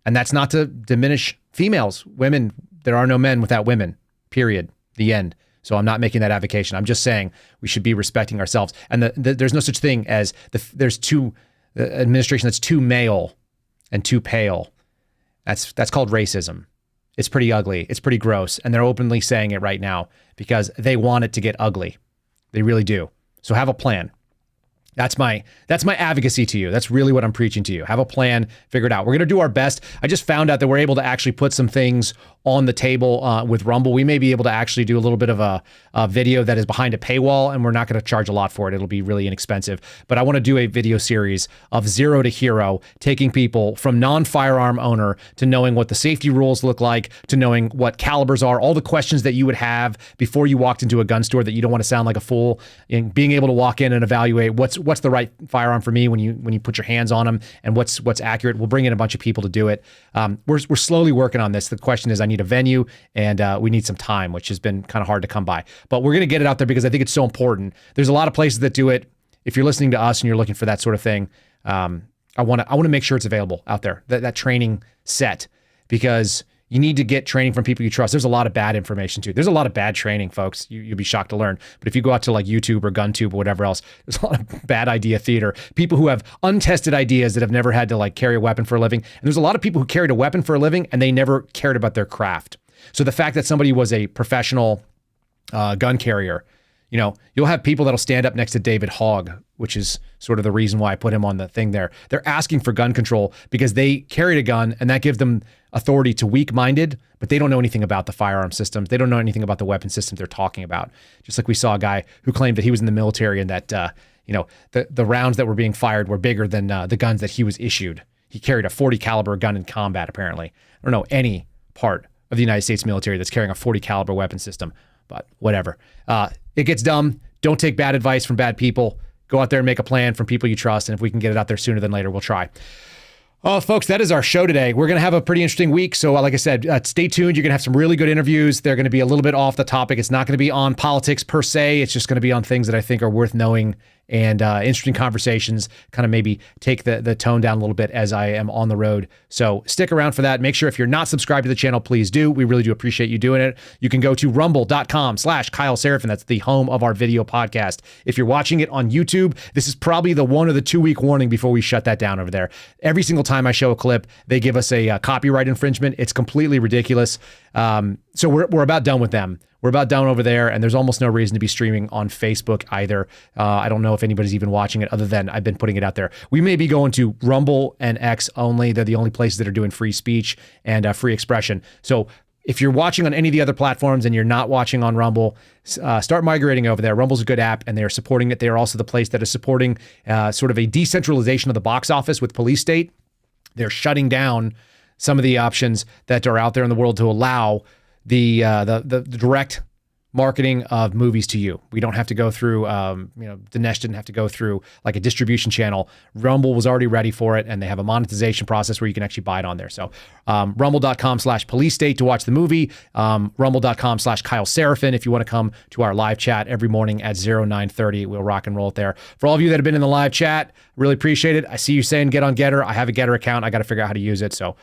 S10: and that's not to diminish females. Women, there are no men without women, period. The end. So I'm not making that advocation. I'm just saying we should be respecting ourselves. And there's no such thing as there's the administration that's too male and too pale. That's called racism. It's pretty ugly. It's pretty gross. And they're openly saying it right now because they want it to get ugly. They really do. So have a plan. That's my advocacy to you. That's really what I'm preaching to you. Have a plan, figure it out. We're going to do our best. I just found out that we're able to actually put some things on the table with Rumble. We may be able to actually do a little bit of a video that is behind a paywall, and we're not going to charge a lot for it. It'll be really inexpensive. But I want to do a video series of zero to hero, taking people from non-firearm owner to knowing what the safety rules look like, to knowing what calibers are, all the questions that you would have before you walked into a gun store that you don't want to sound like a fool, and being able to walk in and evaluate what's the right firearm for me when you put your hands on them and what's accurate. We'll bring in a bunch of people to do it. We're slowly working on this. The question is, I need a venue and we need some time, which has been kind of hard to come by. But we're going to get it out there because I think it's so important. There's a lot of places that do it. If you're listening to us and you're looking for that sort of thing, I want to make sure it's available out there, that training set, because you need to get training from people you trust. There's a lot of bad information too. There's a lot of bad training, folks. You'll be shocked to learn. But if you go out to like YouTube or GunTube or whatever else, there's a lot of bad idea theater. People who have untested ideas that have never had to like carry a weapon for a living. And there's a lot of people who carried a weapon for a living and they never cared about their craft. So the fact that somebody was a professional gun carrier, you'll have people that'll stand up next to David Hogg, which is sort of the reason why I put him on the thing there. They're asking for gun control because they carried a gun and that gives them authority to weak-minded, but they don't know anything about the firearm systems. They don't know anything about the weapon systems they're talking about. Just like we saw a guy who claimed that he was in the military and that, the rounds that were being fired were bigger than the guns that he was issued. He carried a .40 caliber gun in combat, apparently. I don't know any part of the United States military that's carrying a 40 caliber weapon system, but whatever. It gets dumb. Don't take bad advice from bad people. Go out there and make a plan from people you trust. And if we can get it out there sooner than later, we'll try. Oh, folks, that is our show today. We're going to have a pretty interesting week. So like I said, stay tuned. You're going to have some really good interviews. They're going to be a little bit off the topic. It's not going to be on politics per se. It's just going to be on things that I think are worth knowing and interesting conversations, kind of maybe take the tone down a little bit as I am on the road. So stick around for that. Make sure if you're not subscribed to the channel, please do. We really do appreciate you doing it. You can go to rumble.com/Kyle Seraphin. That's the home of our video podcast. If you're watching it on YouTube, this is probably the 1 or the 2 week warning before we shut that down over there. Every single time I show a clip, they give us a copyright infringement. It's completely ridiculous. So we're about done with them. We're about done over there, and there's almost no reason to be streaming on Facebook either. I don't know if anybody's even watching it other than I've been putting it out there. We may be going to Rumble and X only. They're the only places that are doing free speech and free expression. So if you're watching on any of the other platforms and you're not watching on Rumble, start migrating over there. Rumble's a good app, and they're supporting it. They are also the place that is supporting sort of a decentralization of the box office with Police State. They're shutting down some of the options that are out there in the world to allow the direct marketing of movies to you. We don't have to go through, Dinesh didn't have to go through like a distribution channel. Rumble was already ready for it, and they have a monetization process where you can actually buy it on there. So rumble.com/Police State to watch the movie, rumble.com/Kyle Seraphin if you want to come to our live chat every morning at 0930. We'll rock and roll it there. For all of you that have been in the live chat, really appreciate it. I see you saying get on Getter. I have a Getter account. I got to figure out how to use it, so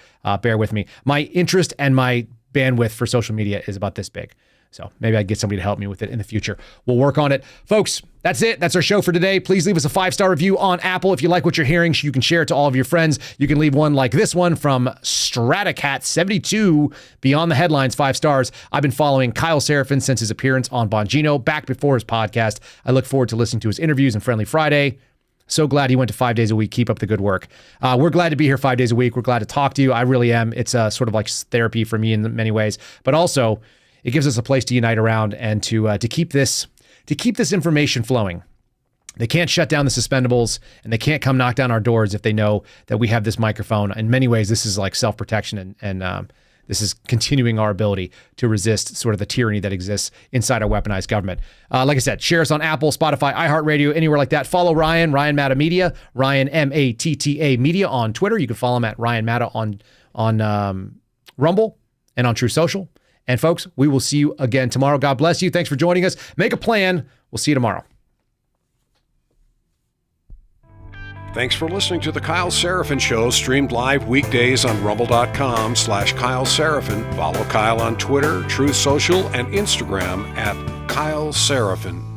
S10: bear with me. My interest and my bandwidth for social media is about this big. So maybe I can get somebody to help me with it in the future. We'll work on it. Folks, that's it. That's our show for today. Please leave us a 5-star review on Apple. If you like what you're hearing, you can share it to all of your friends. You can leave one like this one from Stratacat72, Beyond the Headlines, 5 stars. I've been following Kyle Seraphin since his appearance on Bongino, back before his podcast. I look forward to listening to his interviews and Friendly Friday. So glad he went to 5 days a week. Keep up the good work. We're glad to be here 5 days a week. We're glad to talk to you. I really am. It's sort of like therapy for me in many ways, but also it gives us a place to unite around and to keep this information flowing. They can't shut down the Suspendables, and they can't come knock down our doors if they know that we have this microphone. In many ways, this is like self-protection, and this is continuing our ability to resist sort of the tyranny that exists inside our weaponized government. Like I said, share us on Apple, Spotify, iHeartRadio, anywhere like that. Follow Ryan Matta Media, Ryan Matta Media on Twitter. You can follow him at Ryan Matta on Rumble and on True Social. And folks, we will see you again tomorrow. God bless you. Thanks for joining us. Make a plan. We'll see you tomorrow.
S9: Thanks for listening to The Kyle Seraphin Show, streamed live weekdays on rumble.com/Kyle Seraphin. Follow Kyle on Twitter, Truth Social, and Instagram at Kyle Seraphin.